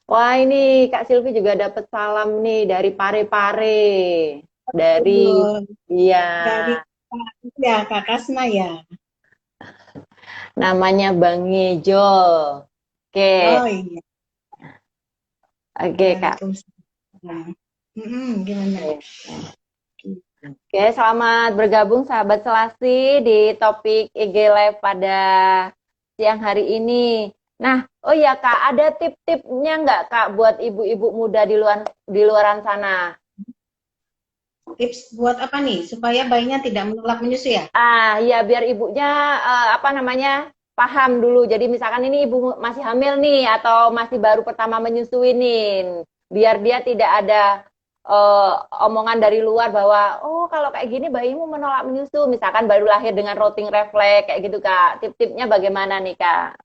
Wah, ini Kak Silvi juga dapat salam nih dari Pare-Pare. Dari Aduh, iya, dari Kak Kasna ya. namanya Bang Ngejol. Oke. Oh iya. Oke, Kak. Waalaikumsalam. Gimana? Oke, selamat bergabung sahabat Selasi di topik IG Live pada siang hari ini. Nah, oh ya Kak, ada tip-tipnya nggak Kak buat ibu-ibu muda di luaran sana? Tips buat apa nih supaya bayinya tidak menolak menyusui ya? Ya biar ibunya apa namanya paham dulu. Jadi misalkan ini ibu masih hamil nih atau masih baru pertama menyusui nih, biar dia tidak ada eh, omongan dari luar bahwa oh kalau kayak gini bayimu menolak menyusu. Misalkan baru lahir dengan rotting refleks kayak gitu Kak. Tip-tipnya bagaimana nih Kak?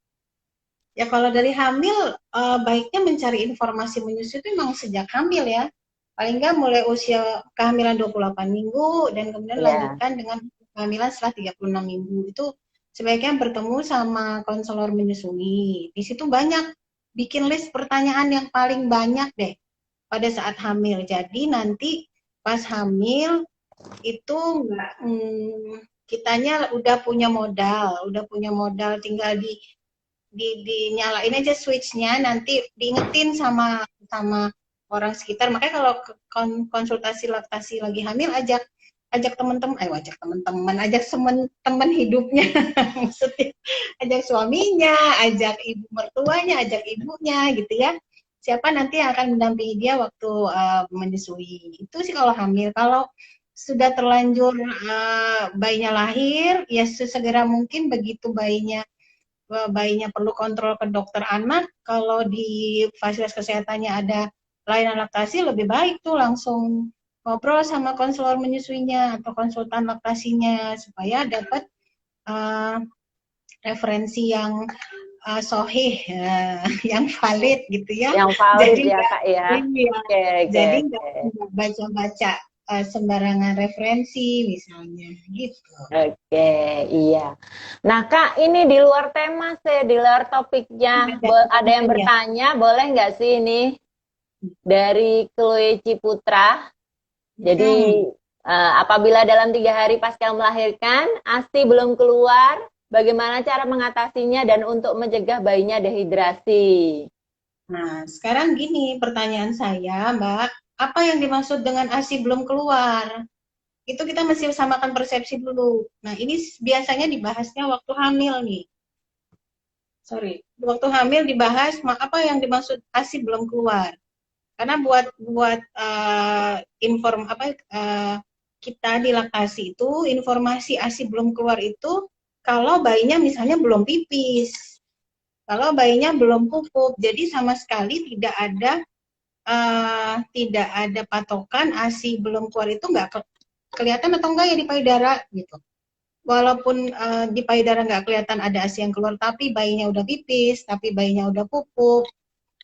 Ya kalau dari hamil baiknya mencari informasi menyusui itu memang sejak hamil ya. Paling nggak mulai usia kehamilan 28 minggu dan kemudian Iya. lanjutkan dengan kehamilan setelah 36 minggu. Itu sebaiknya bertemu sama konselor menyusui. Di situ banyak bikin list pertanyaan yang paling banyak deh pada saat hamil. Jadi nanti pas hamil itu nggak, kitanya udah punya modal, tinggal dinyalain aja switchnya, nanti diingetin sama orang sekitar. Makanya kalau konsultasi laktasi lagi hamil, ajak ajak teman-teman, ajak teman-teman, ajak teman hidupnya, maksudnya ajak suaminya, ajak ibu mertuanya, ajak ibunya gitu ya. Siapa nanti yang akan mendampingi dia waktu menyusui. Itu sih kalau hamil. Kalau sudah terlanjur bayinya lahir, ya sesegera mungkin begitu bayinya perlu kontrol ke dokter anak, kalau di fasilitas kesehatannya ada layanan laktasi, lebih baik tuh langsung ngobrol sama konselor menyusuinya atau konsultan laktasinya supaya dapat uh, referensi yang sohih, yang valid gitu ya. Yang valid Jadi ya nggak, Kak ya. iya, Oke, oke, jadi oke. nggak baca-baca sembarangan referensi misalnya gitu. Oke, iya. Nah, Kak, ini di luar tema sih, di luar topiknya. Ada Ada yang pertanyaan ya. bertanya, boleh nggak sih ini dari Chloe Ciputra? Jadi, Hmm. apabila dalam 3 hari pasca melahirkan, ASI belum keluar, bagaimana cara mengatasinya dan untuk mencegah bayinya dehidrasi? Nah, sekarang gini pertanyaan saya, Mbak. Apa yang dimaksud dengan ASI belum keluar? Itu kita mesti samakan persepsi dulu. Nah, ini biasanya dibahasnya waktu hamil nih. Sorry, waktu hamil dibahas apa yang dimaksud ASI belum keluar. Karena buat buat kita di laktasi itu, informasi ASI belum keluar itu kalau bayinya misalnya belum pipis, kalau bayinya belum pupuk. Jadi sama sekali tidak ada patokan ASI belum keluar itu nggak kelihatan atau enggak ya di payudara gitu. Walaupun di payudara nggak kelihatan ada ASI yang keluar, tapi bayinya udah pipis, tapi bayinya udah pupuk,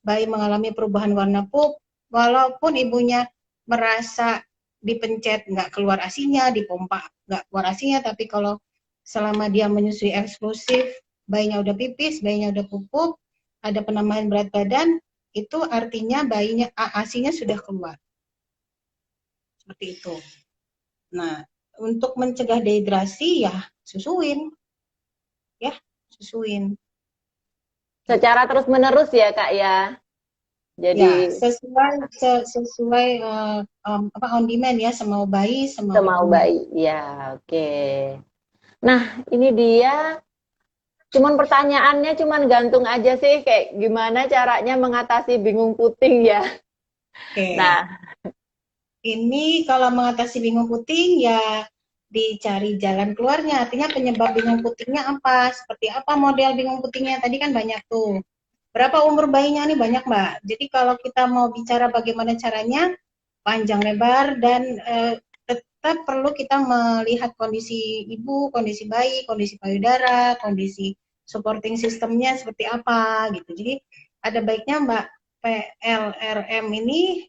bayi mengalami perubahan warna pup, walaupun ibunya merasa dipencet nggak keluar ASINya, dipompa nggak keluar ASINya, tapi kalau selama dia menyusui eksklusif, bayinya udah pipis, bayinya udah pupuk, ada penambahan berat badan, itu artinya bayinya ASINya sudah keluar. Seperti itu. Nah, untuk mencegah dehidrasi ya susuin, ya susuin. Secara terus-menerus ya, Kak ya. Ya, Jadi, sesuai on demand ya, semau bayi, semau semau ibunya. bayi. Ya, oke. Nah, ini dia. Cuman pertanyaannya cuman gantung aja sih, kayak gimana caranya mengatasi bingung puting ya. Oke, Nah, ini kalau mengatasi bingung puting ya dicari jalan keluarnya. Artinya penyebab bingung putingnya apa? Seperti apa model bingung putingnya? Tadi kan banyak tuh. Berapa umur bayinya nih banyak, Mbak. Jadi kalau kita mau bicara bagaimana caranya, panjang lebar dan tetap perlu kita melihat kondisi ibu, kondisi bayi, kondisi payudara, kondisi supporting sistemnya seperti apa gitu. Jadi ada baiknya Mbak PLRM ini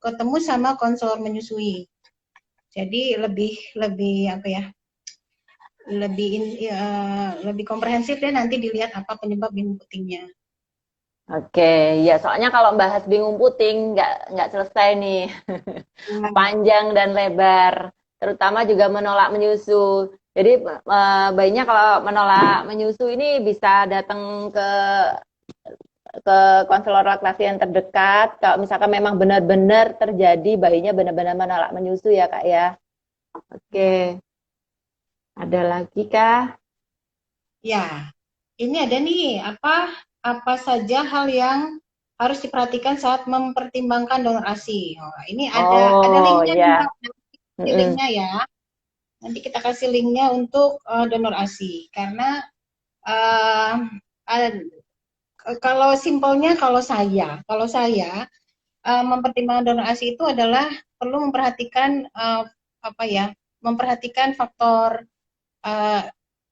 ketemu sama konselor menyusui. Jadi lebih lebih apa ya? Lebih komprehensif deh, nanti dilihat apa penyebab bingung putingnya. oke, ya soalnya kalau bahas bingung puting nggak selesai nih, Nah, panjang dan lebar, terutama juga menolak menyusu. Jadi bayinya kalau menolak menyusu ini bisa datang ke konselor laktasi yang terdekat. Kalau misalkan memang benar-benar terjadi bayinya benar-benar menolak menyusu ya Kak ya. Oke, ada lagi kah? ya, ini ada nih apa saja hal yang harus diperhatikan saat mempertimbangkan donor ASI. Oh, ini ada Oh linknya nih ya, Mbak. Nanti mm-mm. linknya ya. Nanti kita kasih linknya untuk donor ASI karena uh, kalau simpelnya kalau saya mempertimbangkan donor ASI itu adalah perlu memperhatikan apa ya, memperhatikan faktor uh,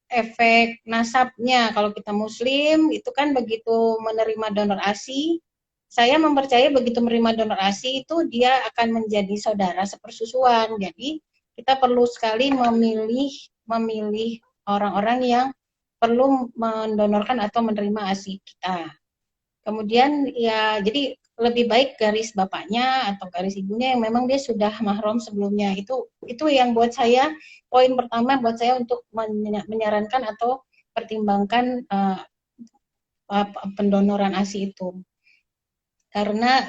efek nasabnya. Kalau kita muslim itu kan begitu menerima donor ASI, saya mempercayai begitu menerima donor ASI itu dia akan menjadi saudara sepersusuan. Jadi kita perlu sekali memilih orang-orang yang perlu mendonorkan atau menerima ASI kita. Kemudian ya jadi lebih baik garis bapaknya atau garis ibunya yang memang dia sudah mahram sebelumnya. Itu yang buat saya poin pertama buat saya untuk menyarankan atau pertimbangkan pendonoran ASI itu. Karena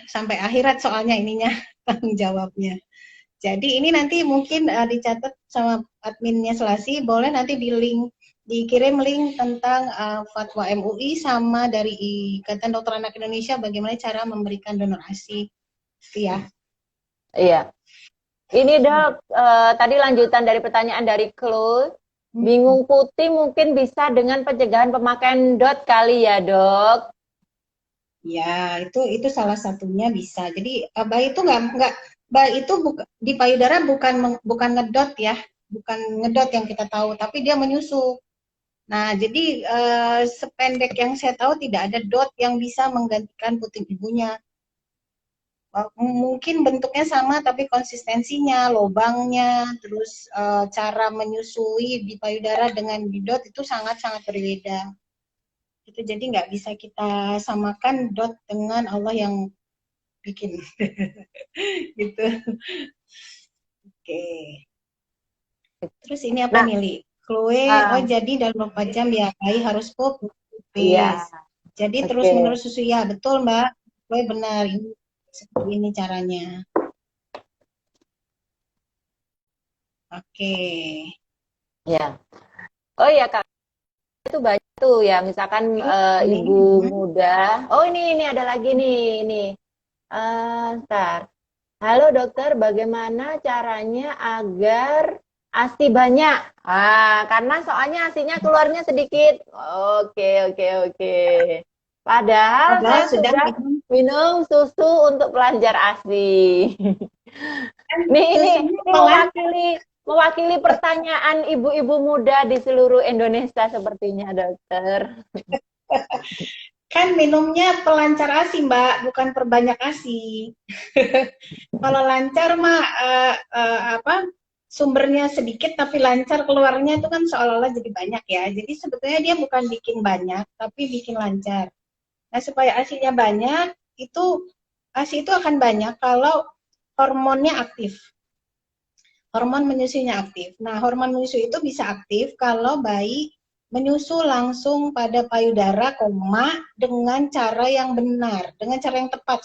sampai akhirat soalnya ininya tanggung jawabnya. Jadi ini nanti mungkin dicatat sama adminnya Selasi, boleh nanti dikirim link tentang fatwa MUI sama dari Ikatan Dokter Anak Indonesia bagaimana cara memberikan donor ASI. Ya. Iya. Ini dok, tadi lanjutan dari pertanyaan dari Chloe. Bingung putih mungkin bisa dengan pencegahan pemakaian DOT kali ya dok? Ya, itu salah satunya bisa. Jadi bayi itu nggak bayi itu di payudara bukan ngedot ya, bukan ngedot yang kita tahu, tapi dia menyusu. Nah, jadi sependek yang saya tahu tidak ada dot yang bisa menggantikan puting ibunya. Mungkin bentuknya sama tapi konsistensinya, lubangnya, terus cara menyusui di payudara dengan di dot itu sangat-sangat berbeda. Itu jadi nggak bisa kita samakan dot dengan Allah yang bikin. Gitu. Oke. Terus ini apa nih, Li? Chloe, oh jadi dalam 24 jam ya, bayi harus pupis. Iya. Jadi Oke. terus-menerus susu ya, betul Mbak. Chloe benar, ini seperti ini caranya. Oke. Ya. Oh iya kak, itu banyak tuh ya, misalkan ibu muda. Oh ini ada lagi nih, ini. Ntar. Halo dokter, bagaimana caranya agar ASI banyak? Karena soalnya ASInya keluarnya sedikit. Oke. Padahal Padahal saya sudah sudah minum susu untuk pelancar ASI. kan Ini pelancar. mewakili pertanyaan ibu-ibu muda di seluruh Indonesia sepertinya, dokter. Kan minumnya pelancar ASI, Mbak, bukan perbanyak ASI. Kalau lancar mah sumbernya sedikit tapi lancar keluarnya itu kan seolah-olah jadi banyak ya. Jadi sebetulnya dia bukan bikin banyak tapi bikin lancar. Nah, supaya ASI-nya banyak, ASI itu akan banyak kalau hormonnya aktif. Hormon menyusunya aktif. Nah, hormon menyusu itu bisa aktif kalau bayi menyusu langsung pada payudara, dengan cara yang benar, dengan cara yang tepat,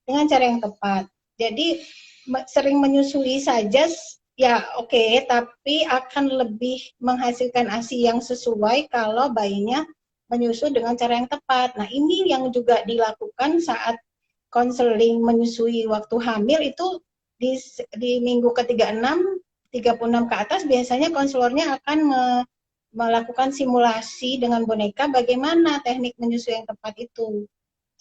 dengan cara yang tepat. Jadi sering menyusui saja ya oke, tapi akan lebih menghasilkan ASI yang sesuai kalau bayinya menyusu dengan cara yang tepat. Nah, ini yang juga dilakukan saat konseling menyusui waktu hamil itu di minggu ke-36, 36 ke atas biasanya konselornya akan melakukan simulasi dengan boneka bagaimana teknik menyusui yang tepat itu.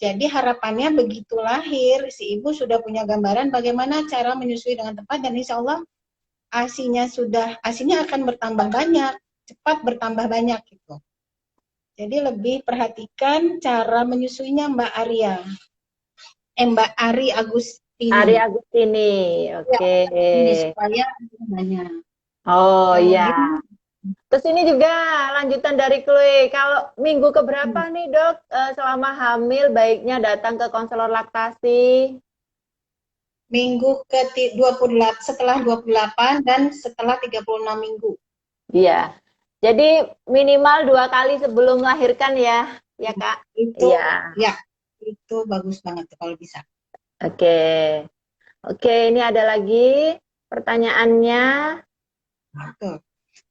Jadi harapannya begitu lahir, si ibu sudah punya gambaran bagaimana cara menyusui dengan tepat dan insya Allah ASINya akan bertambah banyak, cepat bertambah banyak gitu. Jadi lebih perhatikan cara menyusuinya Mbak Arya. Mbak Ari Agustini. Ari Agustini, oke. Ini supaya banyak. Oh iya. Kemudian, Terus ini juga lanjutan dari Chloe. Kalau minggu keberapa nih dok, selama hamil baiknya datang ke konselor laktasi? minggu ke-28, setelah 28 dan setelah 36 minggu. Iya. Jadi minimal 2 kali sebelum melahirkan ya, ya kak? Itu Iya. ya, itu bagus banget kalau bisa. Oke. Oke, ini ada lagi pertanyaannya.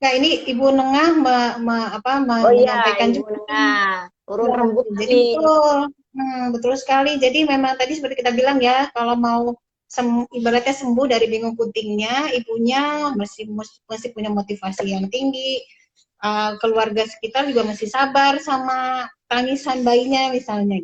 Nah, ini Ibu Nengah Oh iya, menyampaikan Ibu juga. Nengah, turun Ya, rembut jadi nih. betul sekali. Jadi memang tadi seperti kita bilang ya, kalau mau ibaratnya sembuh dari bingung putingnya, ibunya masih punya motivasi yang tinggi, keluarga sekitar juga masih sabar sama tangisan bayinya misalnya.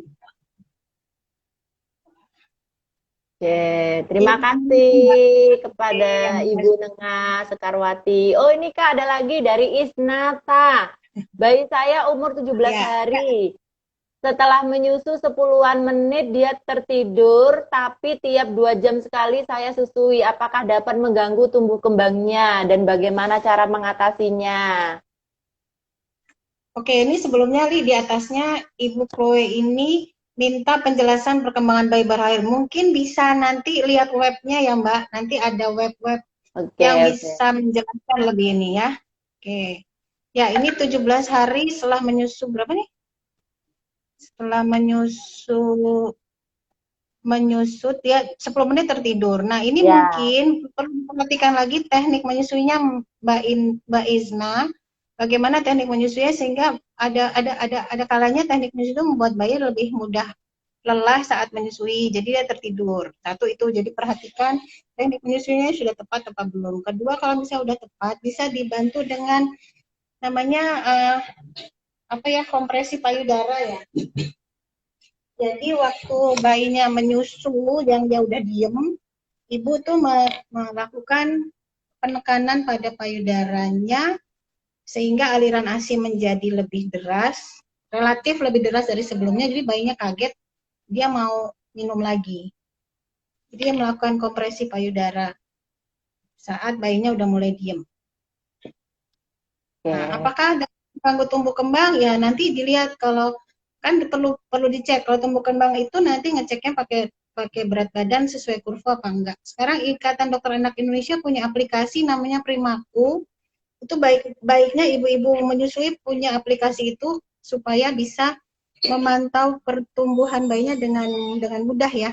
Oke, terima kasih kepada Ibu Nengah Sekarwati. Oh ini Kak, ada lagi dari Isnata. Bayi saya umur 17 hari. Setelah menyusu 10-an menit dia tertidur, tapi tiap 2 jam sekali saya susui. Apakah dapat mengganggu tumbuh kembangnya dan bagaimana cara mengatasinya? Oke, ini sebelumnya Li di atasnya Ibu Chloe ini minta penjelasan perkembangan bayi berlahir. Mungkin bisa nanti lihat webnya ya Mbak. Nanti ada web-web Oke, yang oke. bisa menjelaskan lebih ini ya. Oke. Ya, ini 17 hari setelah menyusu berapa nih? Setelah menyusut ya 10 menit tertidur. Nah, ini Ya, mungkin perlu diperhatikan lagi teknik menyusuinya Mbak Izna. Bagaimana teknik menyusuinya sehingga ada kalanya teknik menyusui itu membuat bayi lebih mudah lelah saat menyusui. Jadi dia tertidur. Satu itu. Jadi perhatikan teknik menyusuinya sudah tepat apa belum. Kedua, kalau misalnya sudah tepat bisa dibantu dengan namanya apa ya, kompresi payudara ya. Jadi waktu bayinya menyusu yang dia udah diem, ibu tuh melakukan penekanan pada payudaranya sehingga aliran ASI menjadi lebih deras, relatif lebih deras dari sebelumnya. Jadi bayinya kaget, dia mau minum lagi. Jadi dia melakukan kompresi payudara saat bayinya udah mulai diem. Nah, oke. apakah ada ganggu tumbuh kembang? Ya nanti dilihat, kalau kan perlu dicek kalau tumbuh kembang itu nanti ngeceknya pakai pakai berat badan sesuai kurva apa enggak. Sekarang Ikatan Dokter Anak Indonesia punya aplikasi namanya Primaku. Itu baiknya ibu-ibu menyusui punya aplikasi itu supaya bisa memantau pertumbuhan bayinya dengan mudah ya.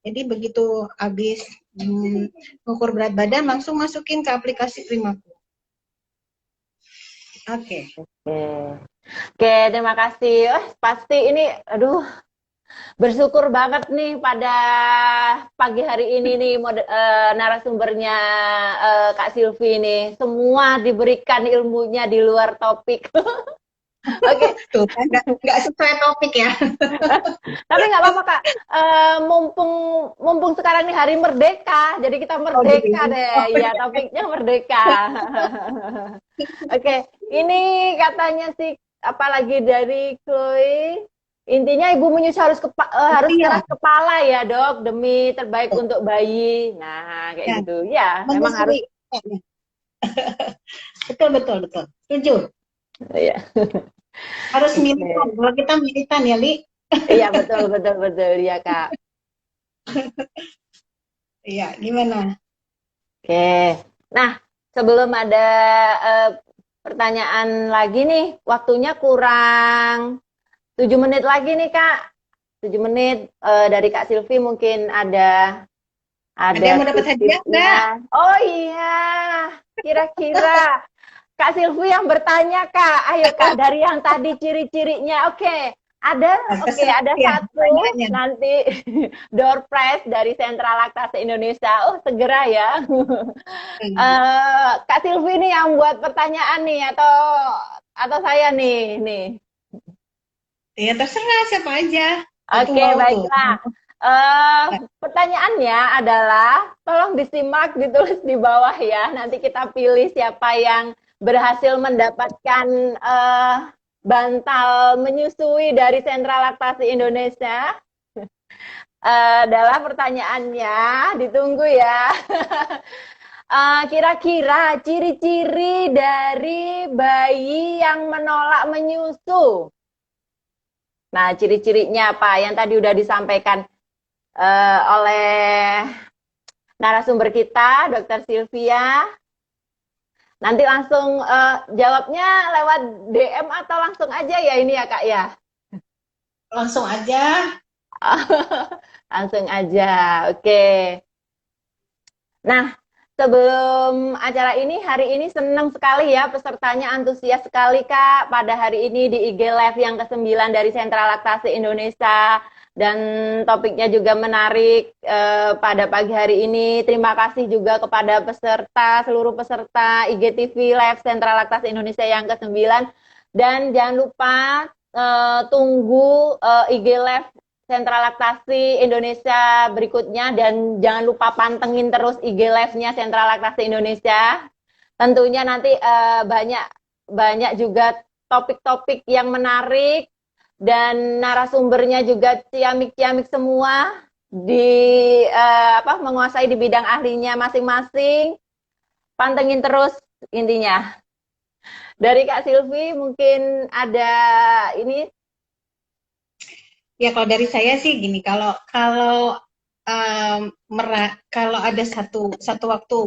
Jadi begitu habis mengukur berat badan langsung masukin ke aplikasi Primaku. Oke. Oke. Oke, terima kasih. Pasti ini, aduh, bersyukur banget nih pada pagi hari ini nih narasumbernya Kak Silvi nih. Semua diberikan ilmunya di luar topik. Oke, Tuh kan nggak sesuai topik ya. tapi nggak apa-apa Kak. Mumpung mumpung sekarang nih Hari Merdeka, jadi kita Oh gitu ya. merdeka deh. Oh, Iya, topiknya merdeka. Oke, ini katanya sih apalagi dari Chloe. Intinya ibu menyusui harus iya. keras kepala ya dok demi terbaik untuk bayi. Nah kayak Ya, gitu ya memang harus. menyusui. Betul, betul, betul. Setuju. Ya. Harus militan. Oke. Kalau kita militan ya, Li. Iya betul betul betul ya kak. Iya, gimana? Oke. Nah sebelum ada eh, pertanyaan lagi nih, waktunya kurang 7 menit lagi nih kak. 7 menit dari Kak Silvi mungkin Ada ada yang mau dapat hadiah nggak? tips-tipsnya. Oh iya, kira-kira Kak Silvi yang bertanya Kak. Ayo Kak, dari yang tadi ciri-cirinya. Oke, Terserah ada ya, satu pertanyaannya. nanti door prize dari Sentra Laktase Indonesia. Oh segera ya. Kak Silvi nih yang buat pertanyaan nih atau saya nih. Ya, terserah siapa aja. Itu Oke, mau tuh. baiklah. Eh, Pertanyaannya adalah, tolong disimak, ditulis di bawah ya. Nanti kita pilih siapa yang berhasil mendapatkan bantal menyusui dari Sentra Laktasi Indonesia. Adalah pertanyaannya, ditunggu ya. Kira-kira ciri-ciri dari bayi yang menolak menyusu. Nah, ciri-cirinya apa? Yang tadi udah disampaikan oleh narasumber kita, Dr. Sylvia. Nanti langsung jawabnya lewat DM atau langsung aja ya ini ya Kak ya? Langsung aja. Langsung aja, oke. Nah, sebelum acara ini, hari ini senang sekali ya, pesertanya antusias sekali Kak, pada hari ini di IG Live yang ke-9 dari Sentra Laktasi Indonesia, dan topiknya juga menarik pada pagi hari ini. Terima kasih juga kepada seluruh peserta IGTV Live Sentra Laktasi Indonesia yang ke-9, dan jangan lupa tunggu IG Live Sentra Laktasi Indonesia berikutnya, dan jangan lupa pantengin terus IG Live-nya Sentra Laktasi Indonesia. Tentunya nanti banyak juga topik-topik yang menarik dan narasumbernya juga ciamik-ciamik semua menguasai di bidang ahlinya masing-masing. Pantengin terus intinya. Dari Kak Silvi mungkin ada ini. Ya kalau dari saya sih gini, kalau kalau kalau ada satu waktu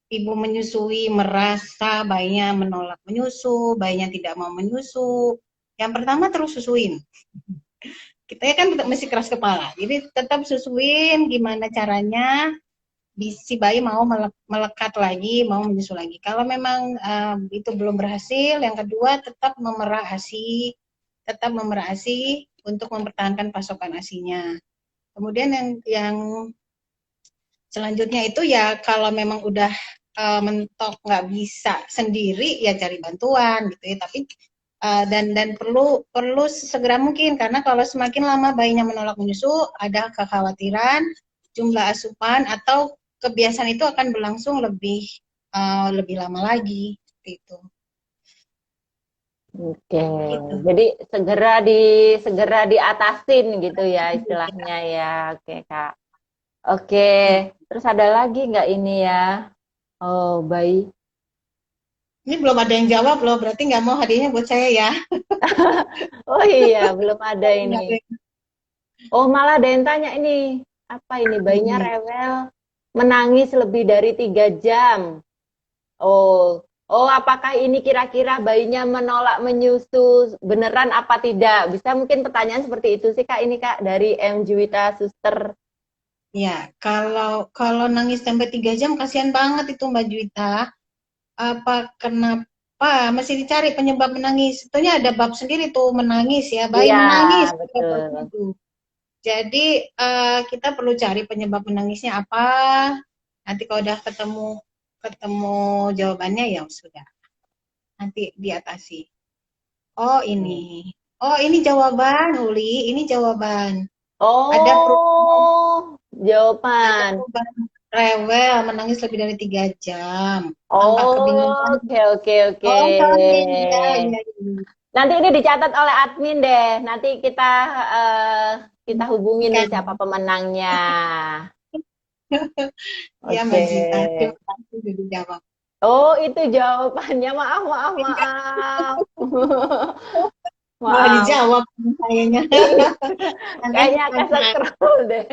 ibu menyusui merasa bayinya menolak menyusu, bayinya tidak mau menyusu, yang pertama terus susuin. Kita ya kan tetap mesti keras kepala, jadi tetap susuin gimana caranya si bayi mau melekat lagi, mau menyusu lagi. Kalau memang itu belum berhasil, yang kedua tetap memerah ASI untuk mempertahankan pasokan ASINya. Kemudian yang selanjutnya itu ya kalau memang udah mentok nggak bisa sendiri ya cari bantuan gitu ya. Tapi dan perlu segera mungkin, karena kalau semakin lama bayinya menolak menyusu, ada kekhawatiran jumlah asupan atau kebiasaan itu akan berlangsung lebih lama lagi seperti itu. Oke, Gitu. jadi segera diatasin gitu ya istilahnya ya. Oke, Kak. Oke, Ya. terus ada lagi nggak ini ya? Oh, bayi. Ini belum ada yang jawab loh, berarti nggak mau hadiahnya buat saya ya. Oh iya, belum ada ini. Nggak ada Oh, malah ada yang tanya ini. Apa ini? Bayinya yang- rewel, menangis lebih dari 3 jam. Oh, oh, apakah ini kira-kira bayinya menolak menyusu beneran apa tidak? Bisa mungkin pertanyaan seperti itu sih Kak. Ini Kak dari M Juwita Suster. Ya, kalau kalau nangis sampai 3 jam kasihan banget itu Mbak Juwita. Kenapa? Mesti dicari penyebab menangis. Tentunya ada bab sendiri tuh menangis ya. Bayi Iya, menangis pada betul. waktu itu. Jadi kita perlu cari penyebab menangisnya apa. Nanti kalau udah ketemu ketemu jawabannya ya sudah. Nanti diatasi. Oh ini. Oh ini jawaban, Uli. Ini jawaban. Ada perubahan, Oh, ada jawaban. perubahan rewel, menangis lebih dari 3 jam. Tampak Oh, kebingungan. oke, oke, oke. Oh, sorry. Ya, ya, ya. Nanti ini dicatat oleh admin deh. Nanti eh, kita hubungin nih Ikan. siapa pemenangnya. Ya, Oke. Mbak Zita. Terima kasih sudah dijawab. Oh, itu jawabannya. Maaf, maaf, maaf. Malah Maaf. dijawab kayaknya. Anda Kayaknya bukan saya. kesekrol deh.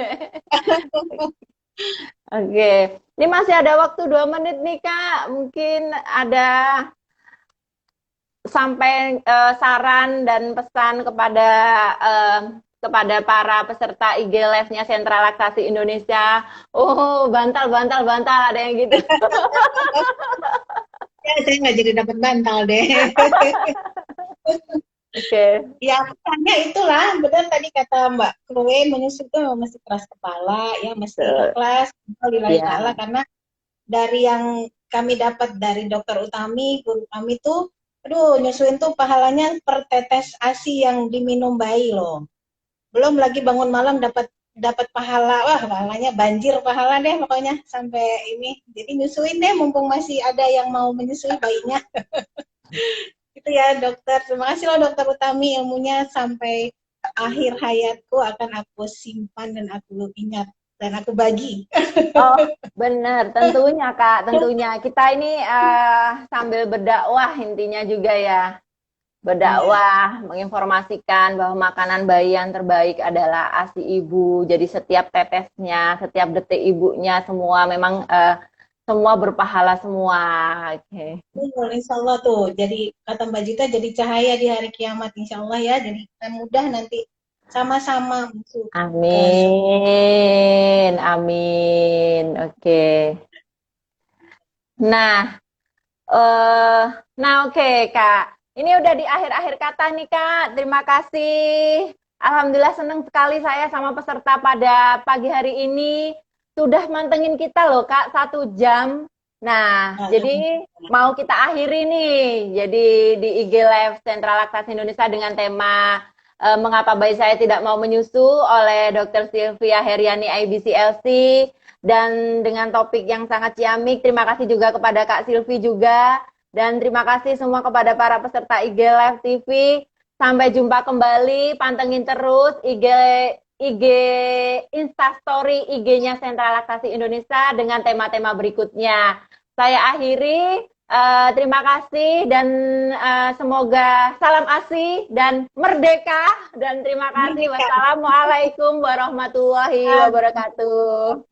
Oke. Ini masih ada waktu 2 menit nih, Kak. Mungkin ada sampai saran dan pesan eh, kepada para peserta IG Live-nya Sentra Laktasi Indonesia. Oh, bantal, bantal, bantal, ada yang gitu. Ya, saya nggak jadi dapat bantal deh. Oke. Ya, pesannya itulah, benar tadi kata Mbak Chloe, menyusul itu memang mesti keras kepala, ya, mesti Tuh. ikhlas, lillahi ta'ala, Ya. karena dari yang kami dapat dari dokter Utami, guru kami tuh, aduh, nyusuin tuh pahalanya per tetes ASI yang diminum bayi loh. Belum lagi bangun malam dapat dapat pahala, wah pahalanya banjir pahala deh pokoknya sampai ini. Jadi nyusuin deh mumpung masih ada yang mau menyusui bayinya. Itu ya dokter. Terima kasih loh dokter Utami, ilmunya sampai akhir hayatku akan aku simpan dan aku ingat dan aku bagi. Oh, benar. Tentunya, Kak. Tentunya. Kita ini sambil berdakwah intinya juga ya. Iya. Berdakwah, menginformasikan bahwa makanan bayi yang terbaik adalah ASI ibu. Jadi setiap tetesnya, setiap detik ibunya, semua memang semua berpahala semua. Oke. Insya Allah tuh. Jadi kata Mbak Jita jadi cahaya di hari kiamat insya Allah ya. Jadi kita mudah nanti sama-sama masuk ke surga. Amin, amin. Oke. Nah, eh, nah oke Kak. Ini udah di akhir-akhir kata nih Kak. Terima kasih. Alhamdulillah senang sekali saya sama peserta pada pagi hari ini. Sudah mantengin kita loh Kak, 1 jam. Nah, jadi Alhamdulillah. mau kita akhiri nih. Jadi di IG Live Sentra Laktasi Indonesia dengan tema Mengapa Bayi Saya Tidak Mau Menyusu oleh Dr. Sylvia Heriani IBCLC. Dan dengan topik yang sangat ciamik, terima kasih juga kepada Kak Silvi juga. Dan terima kasih semua kepada para peserta IG Live TV. Sampai jumpa kembali, pantengin terus IG Instastory IG-nya Sentra Laktasi Indonesia dengan tema-tema berikutnya. Saya akhiri, Terima kasih dan semoga salam ASI dan merdeka dan terima kasih. Merdeka. Wassalamualaikum warahmatullahi wabarakatuh.